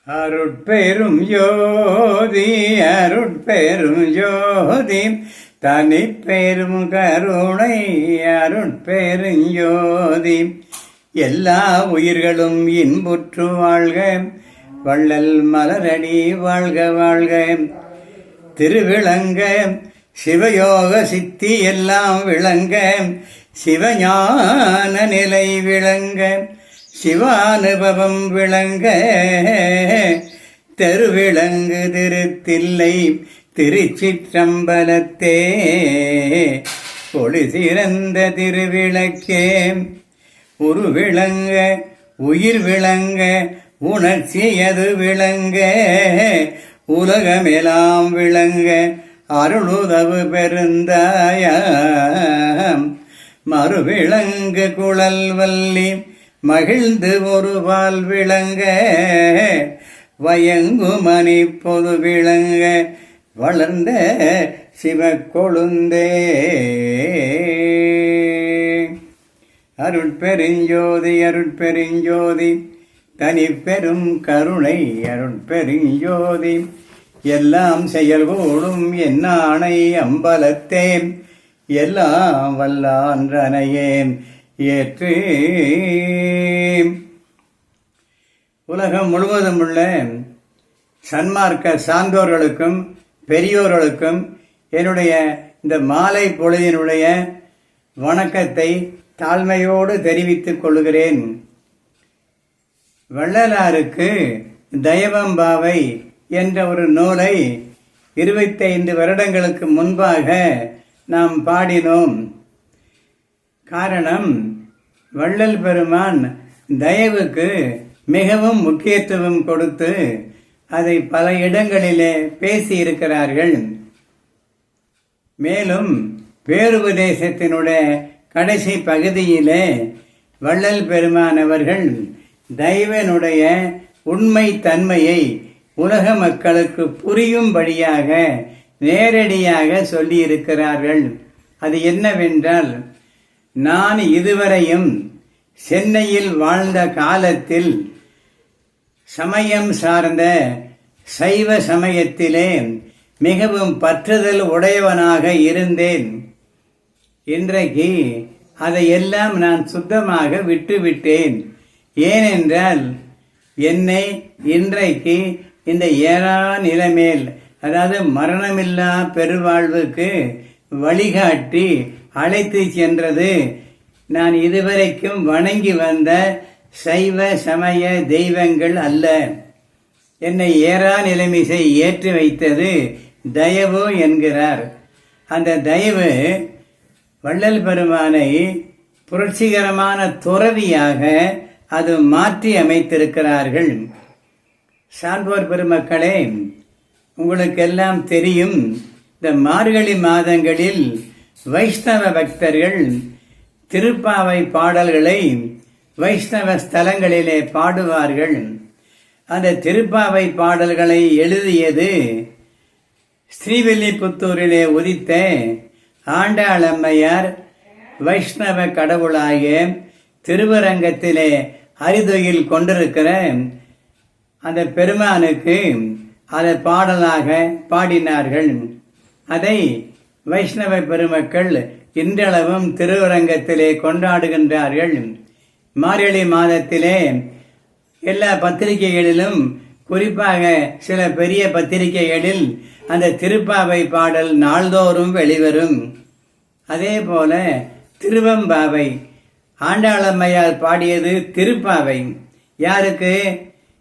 அருட்பெரும் ஜோதி அருட்பெரும் ஜோதி தனிப்பெரும் கருணை அருட்பெருஞ்சோதி. எல்லா உயிர்களும் இன்புற்று வாழ்க, வள்ளல் மலரடி வாழ்க வாழ்க. திருவிளங்க சிவயோக சித்தி எல்லாம் விளங்க, சிவஞான நிலை விளங்க, சிவானுபவம் விளங்க. தெருவிளங்கு திருத்தில்லை திருச்சிற்றம்பலத்தே, ஒளி சிறந்த திருவிளக்கே. உருவிளங்க உயிர் விளங்க, உணர்ச்சியது விளங்க, உலகமெல்லாம் விளங்க அருளுதவு பெருந்தாயாம். மறுவிளங்கு குழல் வல்லி மகிழ்ந்து ஒருபால் விளங்க, வயங்குமணி பொது விளங்க வளர்ந்த சிவக்கொழுந்தே. அருட்பெருஞ்சோதி அருட்பெருஞ்சோதி தனிப்பெரும் கருணை அருட்பெருஞ்சோதி. எல்லாம் செயல்கூடும் என்னானை அம்பலத்தே, எல்லாம் வல்லான்றனையே ஏற்று. உலகம் முழுவதும் உள்ள சன்மார்க்க சான்றோர்களுக்கும் பெரியோர்களுக்கும் என்னுடைய இந்த மாலை பொழுதினுடைய வணக்கத்தை தாழ்மையோடு தெரிவித்துக் கொள்கிறேன். வள்ளலாருக்கு தயவம்பாவை என்ற ஒரு நூலை 25 வருடங்களுக்கு முன்பாக நாம் பாடினோம். காரணம், வள்ளல் பெருமான் தயவுக்கு மிகவும் முக்கியத்துவம் கொடுத்து அதை பல இடங்களிலே பேசியிருக்கிறார்கள். மேலும் பேருபதேசத்தினுடைய கடைசி பகுதியிலே வள்ளல் பெருமான் அவர்கள் தெய்வனுடைய உண்மை தன்மையை உலக மக்களுக்கு புரியும்படியாக நேரடியாக சொல்லியிருக்கிறார்கள். அது என்னவென்றால், நான் இதுவரையும் சென்னையில் வாழ்ந்த காலத்தில் சமயம் சார்ந்த சைவ சமயத்திலே மிகவும் பற்றுதல் உடையவனாக இருந்தேன். இன்றைக்கு அதையெல்லாம் நான் சுத்தமாக விட்டுவிட்டேன். ஏனென்றால் என்னை இன்றைக்கு இந்த ஏறா நிலைமேல், அதாவது மரணமில்லா பெருவாழ்வுக்கு வழிகாட்டி அழைத்து சென்றது நான் இதுவரைக்கும் வணங்கி வந்த சைவ சமய தெய்வங்கள் அல்ல. என்னை ஏறா நிலைமிசை ஏற்றி வைத்தது தயவு என்கிறார். அந்த தயவு வள்ளல் பெருமானை புரட்சிகரமான துறவியாக அது மாற்றி அமைத்திருக்கிறார்கள். சான்றோர் பெருமக்களே, உங்களுக்கெல்லாம் தெரியும், இந்த மார்கழி மாதங்களில் வைஷ்ணவ பக்தர்கள் திருப்பாவை பாடல்களை வைஷ்ணவ ஸ்தலங்களிலே பாடுவார்கள். அந்த திருப்பாவை பாடல்களை எழுதியது ஸ்ரீவில்லிபுத்தூரிலே உதித்த ஆண்டாளம்மையார். வைஷ்ணவ கடவுளாகிய திருவரங்கத்திலே அரிதுயில் கொண்டிருக்கிற அந்த பெருமானுக்கு அதை பாடலாக பாடினார்கள். அதை வைஷ்ணவ பெருமக்கள் இன்றளவும் திருவரங்கத்திலே கொண்டாடுகின்றார்கள். மார்கழி மாதத்திலே எல்லா பத்திரிகைகளிலும், குறிப்பாக சில பெரிய பத்திரிகைகளில் அந்த திருப்பாவை பாடல் நாள்தோறும் வெளிவரும். அதே போல திருவம்பாவை, ஆண்டாளம்மையார் பாடியது திருப்பாவை. யாருக்கு?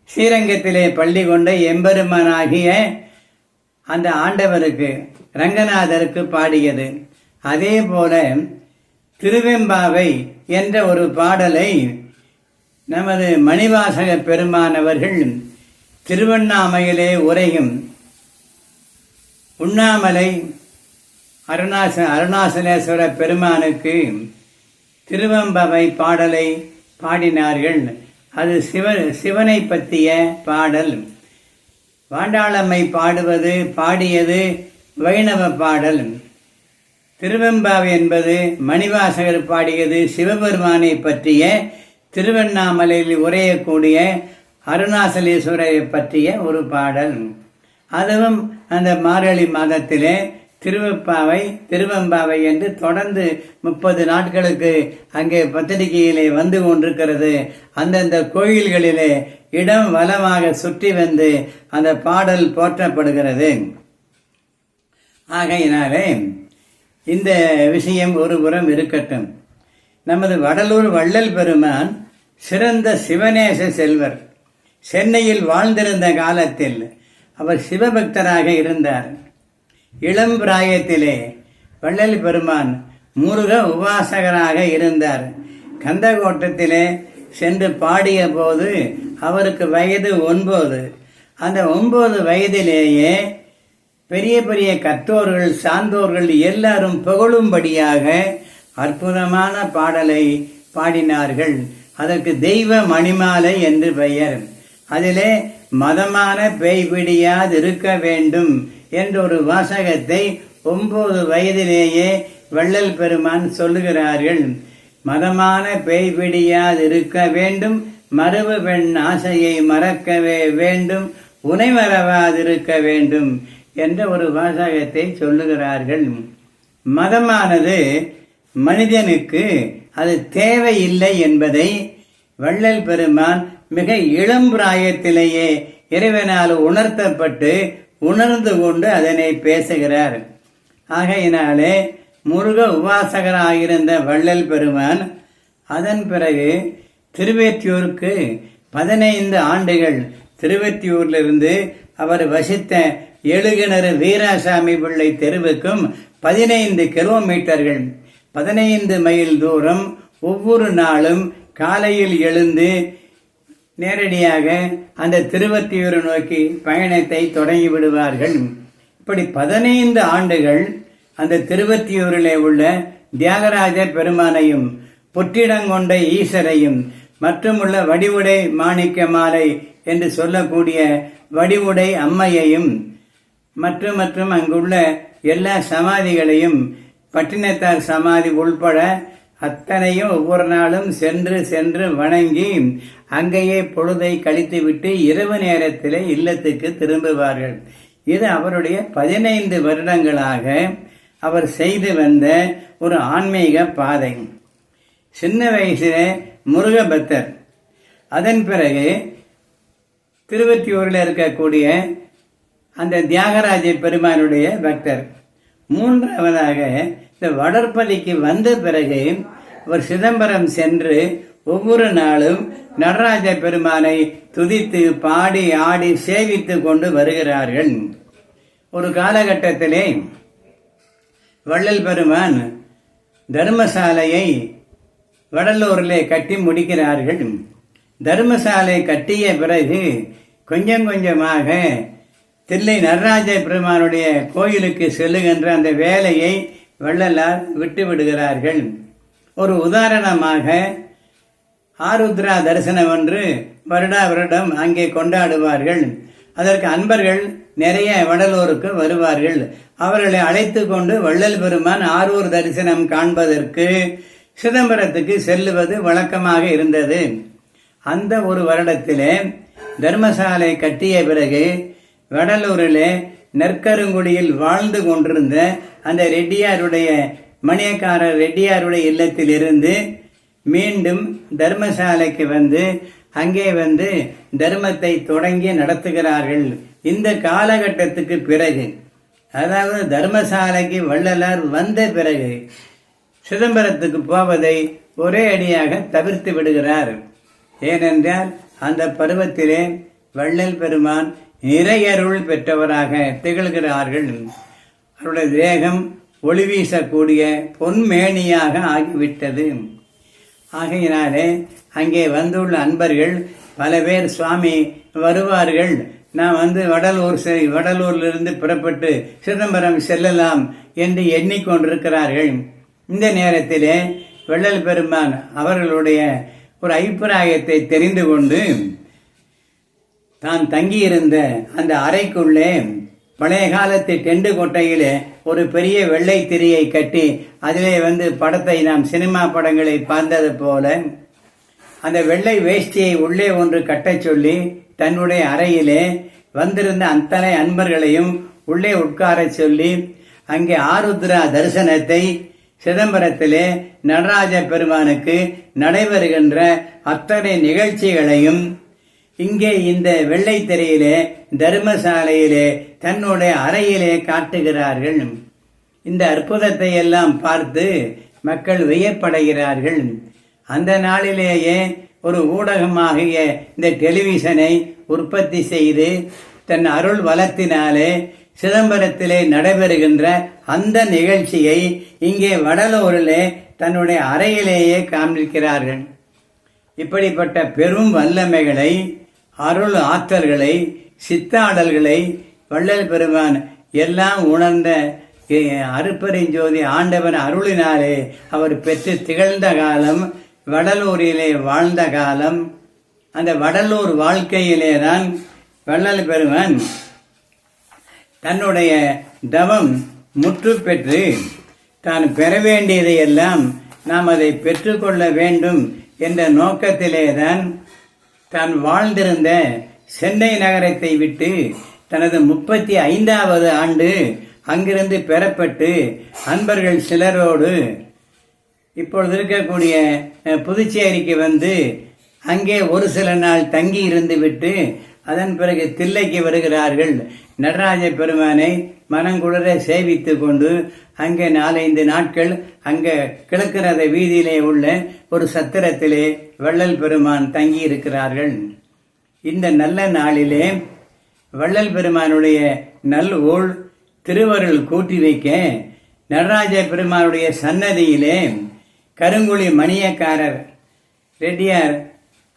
ஸ்ரீரங்கத்திலே பள்ளி கொண்ட எம்பெருமானாகிய அந்த ஆண்டவருக்கு, ரங்கநாதருக்கு பாடியது. அதே போல திருவெம்பாவை என்ற ஒரு பாடலை நமது மணிவாசக பெருமானவர்கள் திருவண்ணாமையிலே உரையும் உண்ணாமலை அருணாசலேஸ்வர பெருமானுக்கு திருவெம்பாவை பாடலை பாடினார்கள். அது சிவனை பற்றிய பாடல். வாண்டாளம்மை பாடியது வைணவ பாடல். திருவெம்பாவை என்பது மணிவாசகர் பாடியது சிவபெருமானை பற்றிய திருவண்ணாமலையில் உரையக்கூடிய அருணாசலேஸ்வரரை பற்றிய ஒரு பாடல். அதுவும் அந்த மார்கழி மாதத்திலே திருவெம்பாவை என்று தொடர்ந்து 30 நாட்களுக்கு அங்கே பத்திரிகையிலே வந்து கொண்டிருக்கிறது. அந்தந்த கோயில்களிலே இடம் வலமாக சுற்றி வந்து அந்த பாடல் போற்றப்படுகிறது. ஆகையினாலே இந்த விஷயம் ஒரு புறம் இருக்கட்டும். நமது வடலூர் வள்ளல் பெருமான் சிறந்த சிவநேச செல்வர். சென்னையில் வாழ்ந்திருந்த காலத்தில் அவர் சிவபக்தராக இருந்தார். இளம் பிராயத்திலே வள்ளல் பெருமான் முருக உபாசகராக இருந்தார். கந்தகோட்டத்திலே சென்று பாடிய போது அவருக்கு வயது 9. அந்த 9 வயதிலேயே பெரிய பெரிய கற்றோர்கள் சான்றோர்கள் எல்லாரும் புகழும்படியாக அற்புதமான பாடலை பாடினார்கள். அதற்கு தெய்வ மணிமாலை என்று பெயர். அதிலே மதமான பேய் பிடியாதிருக்க வேண்டும் என்ற ஒரு வாசகத்தை 9 வயதிலேயே வள்ளல் பெருமான் சொல்லுகிறார்கள். மதமான பேய் பிடியாதிருக்க வேண்டும், மரபு பெண் ஆசையை மறக்கவே வேண்டும், உனை மறவாதிருக்க வேண்டும் என்ற ஒரு வாசகத்தை சொல்லுகிறார்கள். மதமானது மனிதனுக்கு அது தேவையில்லை என்பதை வள்ளல் பெருமான் மிக இளம் பிராயத்திலேயே இறைவனால் உணர்த்தப்பட்டு உணர்ந்து கொண்டு அதனை பேசுகிறார். ஆகையினாலே முருக உபாசகராயிருந்த வள்ளல் பெருமான் அதன் பிறகு திருவெற்றியூருக்கு 15 ஆண்டுகள் திருவெற்றியூரிலிருந்து அவர் வசித்த எழுகிணறு வீராசாமி பிள்ளை தெருவுக்கும் 15 கிலோமீட்டர்கள் 15 மைல் தூரம் ஒவ்வொரு நாளும் காலையில் எழுந்து நேரடியாக அந்த திருவெற்றியூரை நோக்கி பயணத்தை தொடங்கி விடுவார்கள். இப்படி 15 ஆண்டுகள் அந்த திருவெற்றியூரிலே உள்ள தியாகராஜ பெருமானையும் பொற்றிடங்கொண்ட ஈசரையும் மற்றும் உள்ள வடிவுடை மாணிக்க மாலை என்று சொல்லக்கூடிய வடிவுடை அம்மையையும் மற்றும் அங்குள்ள எல்லா சமாதிகளையும் பட்டினத்தார் சமாதி உள்பட அத்தனையும் ஒவ்வொரு நாளும் சென்று வணங்கி அங்கேயே பொழுதை கழித்துவிட்டு இரவு நேரத்திலே இல்லத்துக்கு திரும்புவார்கள். இது அவருடைய 15 வருடங்களாக அவர் செய்து வந்த ஒரு ஆன்மீக பாதை. சின்ன வயசிலே முருகபக்தர். அதன் பிறகு திருவெற்றியூரில் இருக்கக்கூடிய அந்த தியாகராஜ பெருமானுடைய பக்தர். மூன்றாவதாக இந்த வடற்பதிக்கு வந்த பிறகு அவர் சிதம்பரம் சென்று ஒவ்வொரு நாளும் நடராஜ பெருமானை துதித்து பாடி ஆடி சேவித்து கொண்டு வருகிறார்கள். ஒரு காலகட்டத்திலே வள்ளல் பெருமான் தர்மசாலையை வடலூரிலே கட்டி முடிக்கிறார்கள். தர்மசாலை கட்டிய பிறகு கொஞ்சம் கொஞ்சமாக தில்லை நடராஜ பெருமானுடைய கோயிலுக்கு செல்லுகின்ற அந்த வேலையை வள்ளலார் விட்டு விடுகிறார்கள். ஒரு உதாரணமாக ஆருத்ரா தரிசனம் என்று வருடம் அங்கே கொண்டாடுவார்கள். அதற்கு அன்பர்கள் நிறைய வடலூருக்கு வருவார்கள். அவர்களை அழைத்து கொண்டு வள்ளல் பெருமான் ஆரூர் தரிசனம் காண்பதற்கு சிதம்பரத்துக்கு செல்லுவது வழக்கமாக இருந்தது. அந்த ஒரு வருடத்திலே தர்மசாலை கட்டிய பிறகு வடலூரிலே நெற்கருங்குடியில் வாழ்ந்து கொண்டிருந்த அந்த ரெட்டியாருடைய மணியக்காரர் ரெட்டியாருடைய இல்லத்திலிருந்து மீண்டும் தர்மசாலைக்கு வந்து அங்கே வந்து தர்மத்தை தொடங்கி நடத்துகிறார்கள். இந்த காலகட்டத்துக்கு பிறகு, அதாவது தர்மசாலைக்கு வள்ளலார் வந்த பிறகு சிதம்பரத்துக்கு போவதை ஒரே அடியாக தவிர்த்து விடுகிறார். ஏனென்றால் அந்த பருவத்திலே வள்ளல் பெருமான் நிறையருள் பெற்றவராக திகழ்கிறார்கள். அவருடைய தேகம் ஒளி வீசக்கூடிய பொன்மேனியாக ஆகிவிட்டது. ஆகையினாலே அங்கே வந்துள்ள அன்பர்கள் பல பேர் சுவாமி வருவார்கள், நான் வடலூரிலிருந்து புறப்பட்டு சிதம்பரம் செல்லலாம் என்று எண்ணிக்கொண்டிருக்கிறார்கள். இந்த நேரத்திலே வள்ளல் பெருமான் அவர்களுடைய ஒரு அபிப்பிராயத்தை தெரிந்து கொண்டு தான் தங்கியிருந்த அந்த அறைக்குள்ளே பழைய காலத்து டெண்டு கொட்டையிலே ஒரு பெரிய வெள்ளை திரியை கட்டி அதிலே படத்தை நாம் சினிமா படங்களை பார்த்தது போல அந்த வெள்ளை வேஷ்டியை உள்ளே ஒன்று கட்டச் சொல்லி தன்னுடைய அறையிலே வந்திருந்த அத்தனை அன்பர்களையும் உள்ளே உட்கார சொல்லி அங்கே ஆருத்ரா தரிசனத்தை சிதம்பரத்திலே நடராஜ பெருமானுக்கு நடைபெறுகின்ற அத்தனை நிகழ்ச்சிகளையும் இங்கே இந்த வெள்ளை திரையிலே தர்மசாலையிலே தன்னுடைய அறையிலே காட்டுகிறார்கள். இந்த அற்புதத்தை எல்லாம் பார்த்து மக்கள் வியப்படைகிறார்கள். அந்த நாளிலேயே ஒரு ஊடகமாகிய இந்த டெலிவிஷனை உற்பத்தி செய்து தன் அருள் வளத்தினாலே சிதம்பரத்திலே நடைபெறுகின்ற அந்த நிகழ்ச்சியை இங்கே வடலூரிலே தன்னுடைய அறையிலேயே காண்பிக்கிறார்கள். இப்படிப்பட்ட பெரும் வல்லமைகளை, அருள் ஆற்றல்களை, சித்தாடல்களை வள்ளல் பெருமான் எல்லாம் உணர்ந்த அருப்பெருஞ்சோதி ஆண்டவன் அருளினாலே அவர் பெற்று திகழ்ந்த காலம், வடலூரிலே வாழ்ந்த காலம். அந்த வடலூர் வாழ்க்கையிலே தான் வள்ளல் பெருமான் தன்னுடைய தவம் முற்று பெற்று தான் பெற வேண்டியதையெல்லாம் நாம் அதை பெற்றுக்கொள்ள வேண்டும் என்ற நோக்கத்திலேதான் தான் வாழ்ந்திருந்த சென்னை நகரத்தை விட்டு தனது 35வது ஆண்டு அங்கிருந்து பெறப்பட்டு அன்பர்கள் சிலரோடு இப்பொழுது இருக்கக்கூடிய புதுச்சேரிக்கு வந்து அங்கே ஒரு சில நாள் தங்கி இருந்து விட்டு அதன் பிறகு தில்லைக்கு வருகிறார்கள். நடராஜ பெருமானை மனங்குளிர சேவித்து கொண்டு அங்கே 4-5 நாட்கள் அங்கே கிழக்கிறத வீதியிலே உள்ள ஒரு சத்திரத்திலே வள்ளல் பெருமான் தங்கி இருக்கிறார்கள். இந்த நல்ல நாளிலே வள்ளல் பெருமானுடைய நல்ஊழ் திருவருள் கூட்டி வைக்க நடராஜ பெருமானுடைய சன்னதியிலே கருங்குழி மணியக்காரர் ரெட்டியார்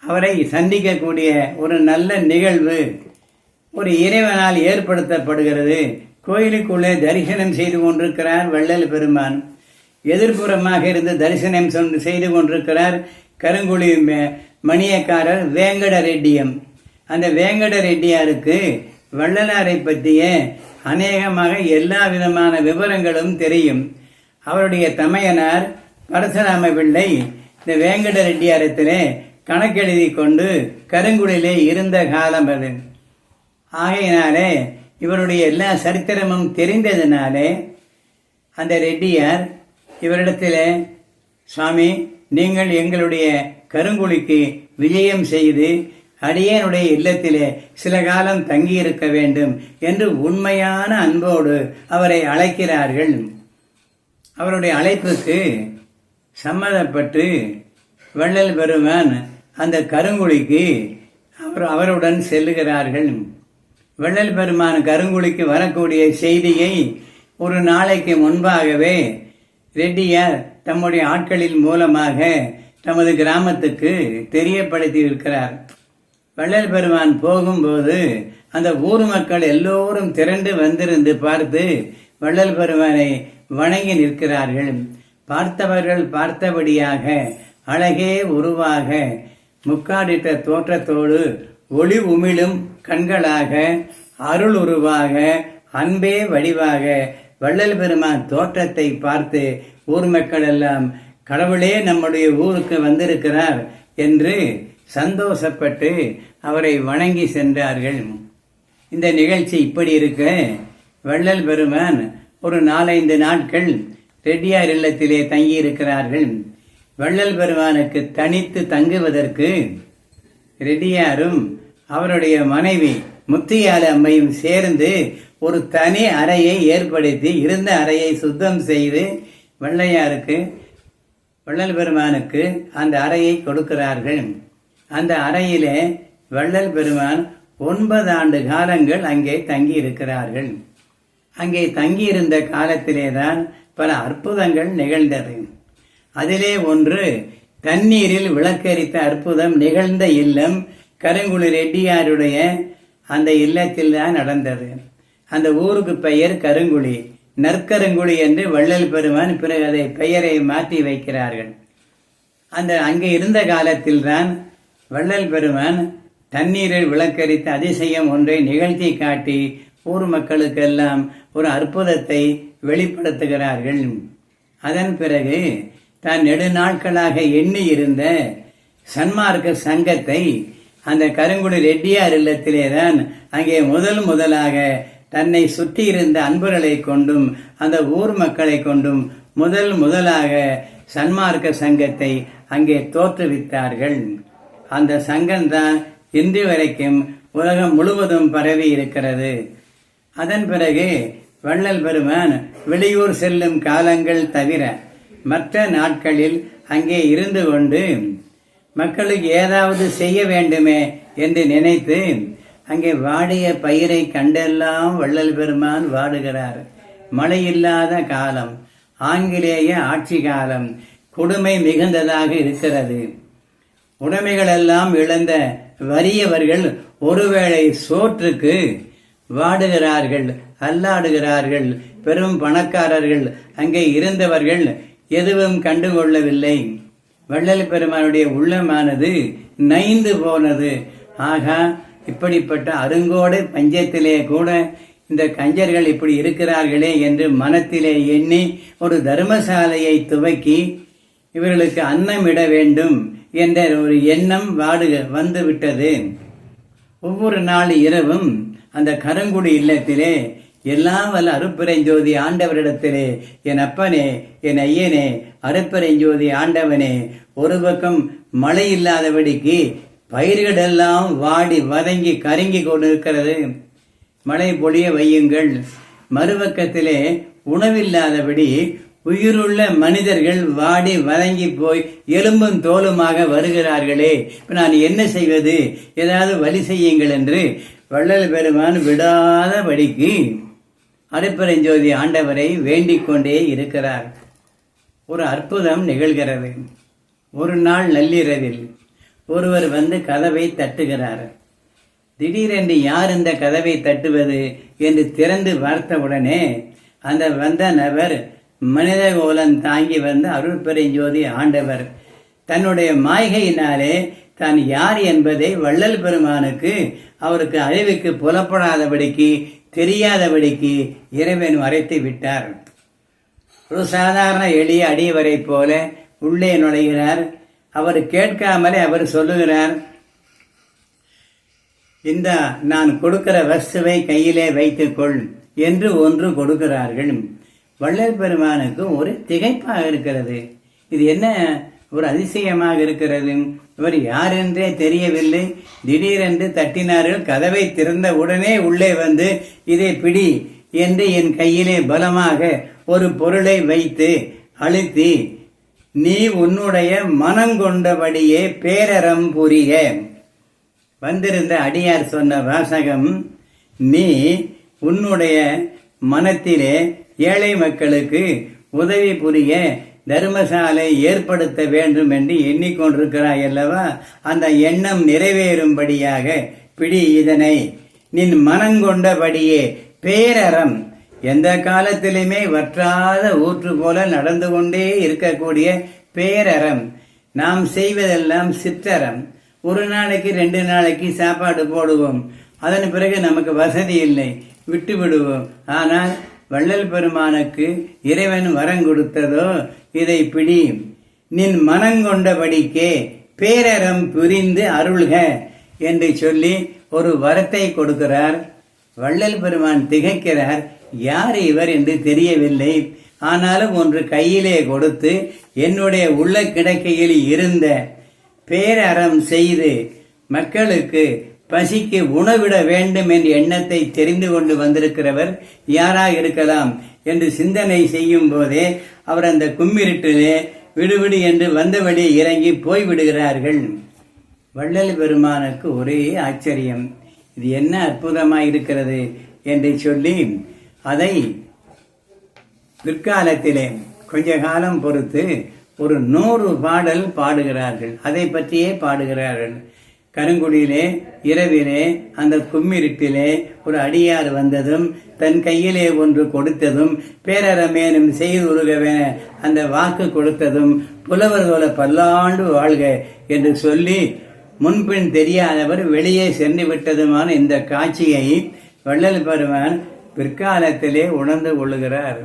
அவரை சந்திக்கக்கூடிய ஒரு நல்ல நிகழ்வு ஒரு இறைவனால் ஏற்படுத்தப்படுகிறது. கோயிலுக்குள்ளே தரிசனம் செய்து கொண்டிருக்கிறார் வள்ளல் பெருமான். எதிர்ப்புறமாக இருந்து தரிசனம் செய்து கொண்டிருக்கிறார் கருங்குழி மணியக்காரர் வேங்கட ரெட்டியம். அந்த வேங்கட ரெட்டியாருக்கு வள்ளலாரை பற்றிய அநேகமாக எல்லா விதமான விவரங்களும் தெரியும். அவருடைய தமையனார் பரசுராம பிள்ளை இந்த வேங்கட ரெட்டியாரத்திலே கணக்கெழுதி கொண்டு கருங்குடியிலே இருந்த காலம் அது. ஆகையினாலே இவருடைய எல்லா சரித்திரமும் தெரிந்ததினாலே அந்த ரெட்டியார் இவரிடத்திலே, சுவாமி, நீங்கள் எங்களுடைய கருங்குழிக்கு விஜயம் செய்து அடியேனுடைய இல்லத்திலே சில காலம் தங்கியிருக்க வேண்டும் என்று உண்மையான அன்போடு அவரை அழைக்கிறார்கள். அவருடைய அழைப்புக்கு சம்மதப்பட்டு வள்ளல் பெருமான் அந்த கருங்குழிக்கு அவருடன் செல்லுகிறார்கள். வள்ளல் பெருமான் கருங்குழிக்கு வரக்கூடிய செய்தியை ஒரு நாளைக்கு முன்பாகவே ரெட்டியார் தம்முடைய ஆட்களின் மூலமாக தமது கிராமத்துக்கு தெரியப்படுத்தி இருக்கிறார். வள்ளல் பெருமான் போகும்போது அந்த ஊர் மக்கள் எல்லோரும் திரண்டு வந்திருந்து பார்த்து வள்ளல் பெருமானை வணங்கி நிற்கிறார்கள். பார்த்தவர்கள் பார்த்தபடியாக அழகே உருவாக முக்காடிட்ட தோற்றத்தோடு ஒளி உமிழும் கண்களாக அருள் உருவாக அன்பே வடிவாக வள்ளல் பெருமான் தோற்றத்தை பார்த்து ஊர் மக்கள் எல்லாம் கடவுளே நம்முடைய ஊருக்கு வந்திருக்கிறார் என்று சந்தோஷப்பட்டு அவரை வணங்கி சென்றார்கள். இந்த நிகழ்ச்சி இப்படி இருக்க வள்ளல் பெருமான் ஒரு 4-5 நாட்கள் ரெட்டியார் இல்லத்திலே தங்கியிருக்கிறார்கள். வள்ளல் பெருமானுக்கு தனித்து தங்குவதற்கு ரெட்டியாரும் அவருடைய மனைவி முத்தியால அம்மையும் சேர்ந்து ஒரு தனி அறையை ஏற்படுத்தி இருந்த அறையை சுத்தம் செய்து வள்ளல் பெருமானுக்கு அந்த அறையை கொடுக்கிறார்கள். அந்த அறையிலே வள்ளல் பெருமான் 9 ஆண்டு காலங்கள் அங்கே தங்கி இருக்கிறார்கள். அங்கே தங்கியிருந்த காலத்திலேதான் பல அற்புதங்கள் நிகழ்ந்தது. அதிலே ஒன்று தண்ணீரில் விளக்கரித்த அற்புதம் நிகழ்ந்த இல்லம் கருங்குழி ரெட்டியாருடைய அந்த இல்லத்தில் தான் நடந்தது. அந்த ஊருக்கு பெயர் கருங்குழி, நற்கருங்குழி என்று வள்ளல் பெருமான் பிறகு அதை பெயரை மாற்றி வைக்கிறார்கள். அங்கே இருந்த காலத்தில் தான் வள்ளல் பெருமான் தண்ணீரில் விளக்கரித்த அதிசயம் ஒன்றை நிகழ்த்தி காட்டி ஊர் மக்களுக்கெல்லாம் ஒரு அற்புதத்தை வெளிப்படுத்துகிறார்கள். அதன் பிறகு தான் நெடுநாட்களாக எண்ணி இருந்த சன்மார்க்க சங்கத்தை அந்த கருங்குடி ரெட்டியார் இல்லத்திலே தான் அங்கே முதலாக தன்னை சுற்றி இருந்த அன்பர்களை கொண்டும் அந்த ஊர் மக்களை கொண்டும் முதலாக சன்மார்க்க சங்கத்தை அங்கே தோற்றுவித்தார்கள். அந்த சங்கம்தான் இன்று வரைக்கும் உலகம் முழுவதும் பரவி இருக்கிறது. அதன் பிறகு வள்ளல் பெருமான் வெளியூர் செல்லும் காலங்கள் தவிர மற்ற நாட்களில் அங்கே இருந்து கொண்டு மக்களுக்கு ஏதாவது செய்ய வேண்டுமே என்று நினைத்து அங்கே வாடிய பயிரை கண்டெல்லாம் வள்ளல் பெருமான் வாடுகிறார். மழை இல்லாத காலம், ஆங்கிலேய ஆட்சி காலம், கொடுமை மிகுந்ததாக இருக்கிறது. உடைமைகளெல்லாம் இழந்த வறியவர்கள் ஒருவேளை சோற்றுக்கு வாடுகிறார்கள், அல்லாடுகிறார்கள். பெரும் பணக்காரர்கள் அங்கே இருந்தவர்கள் எதுவும் கண்டுகொள்ளவில்லை. வள்ளல் பெருமானுடைய உள்ளமானது நைந்து போனது. ஆகா, இப்படிப்பட்ட அருங்கோடு பஞ்சத்திலே கூட இந்த கஞ்சர்கள் இப்படி இருக்கிறார்களே என்று மனத்திலே எண்ணி ஒரு தர்மசாலையை துவக்கி இவர்களுக்கு அன்னமிட வேண்டும் என்ற ஒரு எண்ணம் வந்துவிட்டது. ஒவ்வொரு நாள் இரவும் அந்த கருங்குடி இல்லத்திலே எல்லாம் வல்ல அருட்பெருஞ்சோதி ஆண்டவரிடத்திலே, என் அப்பனே, என் ஐயனே, அருட்பெருஞ்சோதி ஆண்டவனே, ஒரு பக்கம் மழை இல்லாதபடிக்கு பயிர்களெல்லாம் வாடி வதங்கி கருங்கி கொண்டிருக்கிறது, மழை பொழிய வையுங்கள். மறுபக்கத்திலே உணவில்லாதபடி உயிருள்ள மனிதர்கள் வாடி வதங்கி போய் எலும்பும் தோலுமாக வருகிறார்களே, நான் என்ன செய்வது, ஏதாவது வழி செய்யுங்கள் என்று வள்ளல் பெருமான் விடாதபடிக்கு அருட்பெருஞ்சோதி ஆண்டவரை வேண்டிக் கொண்டே இருக்கிறார். ஒரு அற்புதம் நிகழ்கிறது. ஒரு நாள் நள்ளிரவில் ஒருவர் வந்து கதவை தட்டுகிறார். திடீரென்று யார் இந்த கதவை தட்டுவது என்று திறந்து பார்த்தவுடனே அந்த வந்த நபர் மனித கோலம் தாங்கி வந்த அருட்பெருஞ்சோதி ஆண்டவர் தன்னுடைய மாய்கையினாலே தான் யார் என்பதை வள்ளல் பெருமானுக்கு அவருக்கு அறிவுக்கு புலப்படாதபடிக்கு தெரியாதபடிக்கு இறைவன் மறைத்து விட்டார். ஒரு சாதாரண எளிய அடியவரை போல உள்ளே நுழைகிறார். அவர் கேட்காமலே அவர் சொல்லுகிறார், இந்த நான் கொடுக்கிற வஸ்துவை கையிலே வைத்துக்கொள் என்று ஒன்று கொடுக்கிறார்கள். வள்ளல் பெருமானுக்கு ஒரு திகைப்பாக இருக்கிறது. இது என்ன ஒரு அதிசயமாக இருக்கிறது, இவர் யார் என்றே தெரியவில்லை. திடீரென்று தட்டினார்கள். கதவை திறந்த உடனே உள்ளே வந்து இதை பிடி என்று என் கையிலே பலமாக ஒரு பொருளை வைத்து அழுத்தி, நீ உன்னுடைய மனம் கொண்டபடியே பேரறம் புரிய. வந்திருந்த அடியார் சொன்ன வாசகம், நீ உன்னுடைய மனத்திலே ஏழை மக்களுக்கு உதவி புரிய தர்மசாலை ஏற்படுத்த வேண்டும் என்று எண்ணிக்கொண்டிருக்கிறாய் அல்லவா, அந்த எண்ணம் நிறைவேறும்படியாக பிடி இதனை. நின் மனங்கொண்டபடியே பேரறம், எந்த காலத்திலுமே வற்றாத ஊற்று போல நடந்து கொண்டே இருக்கக்கூடிய பேரறம். நாம் செய்வதெல்லாம் சிற்றறம். ஒரு நாளைக்கு 2 நாளைக்கு சாப்பாடு போடுவோம், அதன் பிறகு நமக்கு வசதி இல்லை, விட்டு விடுவோம். ஆனால் வள்ளல் பெருமானுக்கு இறைவன் வரம் கொடுத்ததோ, இதை பிடி, நின் மனங்கொண்டபடிக்கே பேரறம் புரிந்து அருள்க என்று சொல்லி ஒரு வரத்தை கொடுக்கிறார். வள்ளல் பெருமான் திகைக்கிறார். யார் இவர் என்று தெரியவில்லை. ஆனாலும் ஒன்று கையிலே கொடுத்து, என்னுடைய உள்ள கிடக்கையில் இருந்த பேரறம் செய்து மக்களுக்கு பசிக்கு உணவிட வேண்டும் என்ற எண்ணத்தை தெரிந்து கொண்டு வந்திருக்கிறவர் யாராக இருக்கலாம் என்று சிந்தனை செய்யும் போதே அவர் அந்த கும்மிருட்டிலே விடுவிடு என்று வந்தபடி இறங்கி போய்விடுகிறார்கள். வள்ளல் பெருமானுக்கு ஒரே ஆச்சரியம், இது என்ன அற்புதமாயிருக்கிறது என்று சொல்லி அதை பிற்காலத்திலே கொஞ்ச காலம் பொறுத்து ஒரு 100 பாடல் பாடுகிறார்கள். அதை பற்றியே பாடுகிறார்கள். கருங்குடியிலே இரவிலே அந்த கும்மிருட்டிலே ஒரு அடியார் வந்ததும் தன் கையிலே ஒன்று கொடுத்ததும் பேரறமேனும் செய்துருகவே அந்த வாக்கு கொடுத்ததும் புலவர்களோட பல்லாண்டு வாழ்க என்று சொல்லி முன்பின் தெரியாதவர் வெளியே சென்று விட்டதுமான இந்த காட்சியை வள்ளல் பெருமான் பிற்காலத்திலே உணர்ந்து கொள்ளுகிறார்.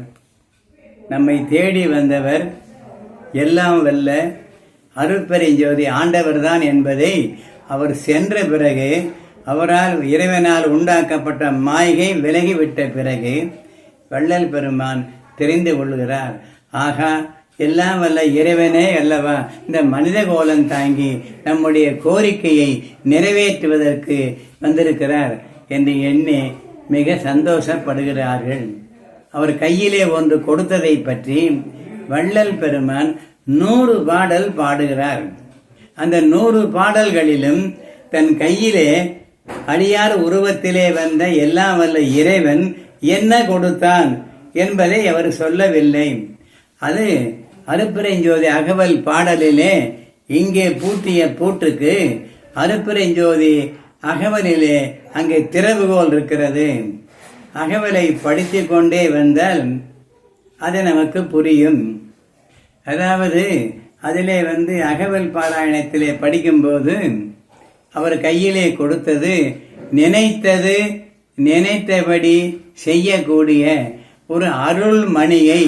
நம்மை தேடி வந்தவர் எல்லாம் வல்ல அருட்பெருஞ்சோதி ஆண்டவர் தான் என்பதை அவர் சென்ற பிறகு அவரால் இறைவனால் உண்டாக்கப்பட்ட மாய்கை விலகிவிட்ட பிறகு வள்ளல் பெருமான் தெரிந்து கொள்கிறார். ஆகா, எல்லாம் வல்ல இறைவனே அல்லவா இந்த மனித கோலம் தாங்கி நம்முடைய கோரிக்கையை நிறைவேற்றுவதற்கு வந்திருக்கிறார் என்று எண்ணி மிக சந்தோஷப்படுகிறார்கள். அவர் கையிலே ஒன்று கொடுத்ததை பற்றி வள்ளல் பெருமான் 100 பாடல் பாடுகிறார். அந்த 100 பாடல்களிலும் தன் கையிலே அடியார் உருவத்திலே வந்த எல்லாம் வல்ல இறைவன் என்ன கொடுத்தான் என்பதை அவர் சொல்லவில்லை. அது அருட்பெருஞ்சோதி அகவல் பாடலிலே இங்கே பூட்டிய பூட்டுக்கு அருட்பெருஞ்சோதி அகவலிலே அங்கே திறவுகோல் இருக்கிறது. அகவலை படித்து கொண்டே வந்தால் அது நமக்கு புரியும். அதாவது அதிலே அகவல் பாராயணத்திலே படிக்கும்போது அவர் கையிலே கொடுத்தது நினைத்தபடி செய்யக்கூடிய ஒரு அருள் மணியை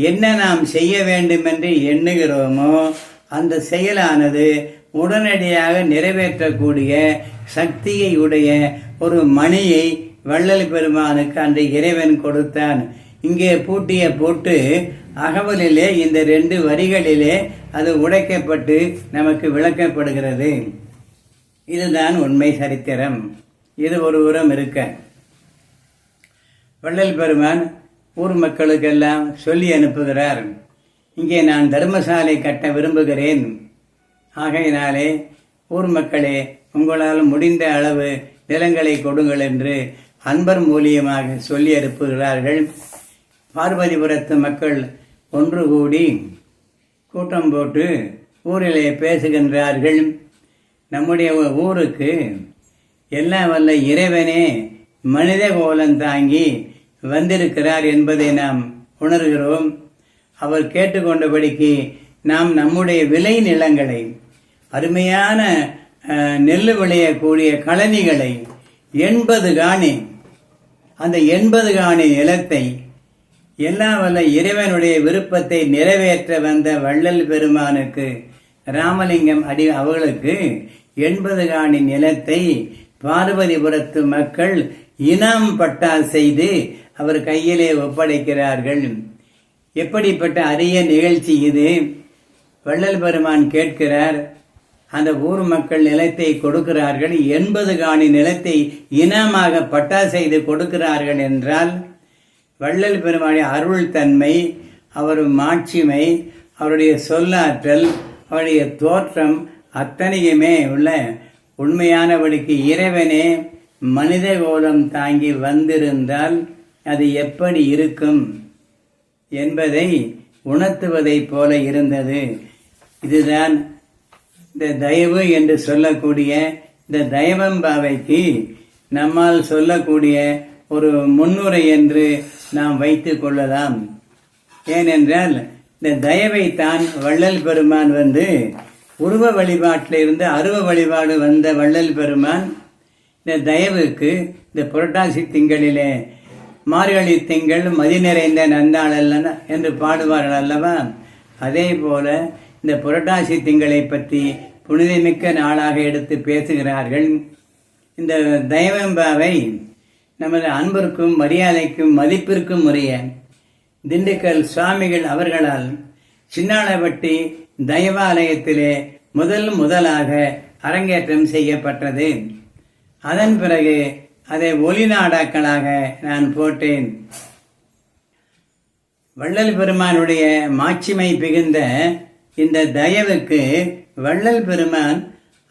என்ன நாம் செய்ய வேண்டும் என்று எண்ணுகிறோமோ அந்த செயலானது உடனடியாக நிறைவேற்றக்கூடிய சக்தியை உடைய ஒரு மணியை வள்ளல் பெருமானுக்கு அந்த இறைவன் கொடுத்தான். இங்கே பூட்டிய பூட்டு அகவலிலே இந்த 2 வரிகளிலே அது உடைக்கப்பட்டு நமக்கு விளக்கப்படுகிறது. இதுதான் உண்மை சரித்திரம். இது ஒரு உரம் இருக்க வள்ளல் பெருமான் ஊர் மக்களுக்கெல்லாம் சொல்லி அனுப்புகிறார். இங்கே நான் தர்மசாலை கட்ட விரும்புகிறேன். ஆகையினாலே ஊர் மக்களே, உங்களால் முடிந்த அளவு நிலங்களை கொடுங்கள் என்று அன்பர் மூலியமாக சொல்லி அனுப்புகிறார்கள். பார்வதிபுரத்து மக்கள் ஒன்று கூடி கூட்டம் போட்டு ஊரிலே பேசுகின்றார்கள். நம்முடைய ஊருக்கு எல்லாம் வல்ல இறைவனே மனித கோலம் தாங்கி வந்திருக்கிறார் என்பதை நாம் உணர்கிறோம். அவர் கேட்டுக்கொண்டபடிக்கு நாம் நம்முடைய விளை நிலங்களை, அருமையான நெல் விளையக்கூடிய கழனிகளை 80 காணி, அந்த 80 காணி நிலத்தை எல்லாம் வல்ல இறைவனுடைய விருப்பத்தை நிறைவேற்ற வந்த வள்ளல் பெருமானுக்கு, ராமலிங்கம் அடி அவர்களுக்கு 80 காணி நிலத்தை பார்வதிபுரத்து மக்கள் இனாம் பட்டா செய்து அவர் கையிலே ஒப்படைக்கிறார்கள். எப்படிப்பட்ட அரிய நிகழ்ச்சி இது! வள்ளல் பெருமான் கேட்கிறார். அந்த ஊர் மக்கள் நிலத்தை கொடுக்கிறார்கள். 80 காணி நிலத்தை இனாமாக பட்டா செய்து கொடுக்கிறார்கள் என்றால் வள்ளல் பெருமானுடைய அருள் தன்மை, அவர் மாட்சிமை, அவருடைய சொல்லாற்றல், அவருடைய தோற்றம் அத்தனையுமே உள்ள உண்மையானவளுக்கு இறைவனே மனித கோலம் தாங்கி வந்திருந்தால் அது எப்படி இருக்கும் என்பதை உணர்த்துவதைப் போல இருந்தது. இதுதான் இந்த தயவு என்று சொல்லக்கூடிய இந்த தயவம்பாவைக்கு நம்மால் சொல்லக்கூடிய ஒரு முன்னுரை என்று நாம் வைத்துக் கொள்ளலாம். ஏனென்றால் இந்த தயவைத்தான் வள்ளல் பெருமான் உருவ வழிபாட்டிலிருந்து அருவ வழிபாடு வந்த வள்ளல் பெருமான் இந்த தயவுக்கு இந்த புரட்டாசி திங்களிலே மார்கழி திங்கள் மதி நிறைந்த நந்தாள் அல்ல என்று பாடுவார்கள் அல்லவா? அதே போல இந்த புரட்டாசி திங்களை பற்றி புனிதமிக்க நாளாக எடுத்து பேசுகிறார்கள். இந்த தயவம்பாவை நமது அன்பிற்கும் மரியாதைக்கும் மதிப்பிற்கும் உரிய திண்டுக்கல் சுவாமிகள் அவர்களால் சின்னாளப்பட்டி தெய்வாலயத்திலே முதலாக அரங்கேற்றம் செய்யப்பட்டது. அதன் பிறகு அதை ஒலி நாடாக்களாக நான் போட்டேன். வள்ளல் பெருமானுடைய மாட்சிமை மிகுந்த இந்த தயவுக்கு வள்ளல் பெருமான்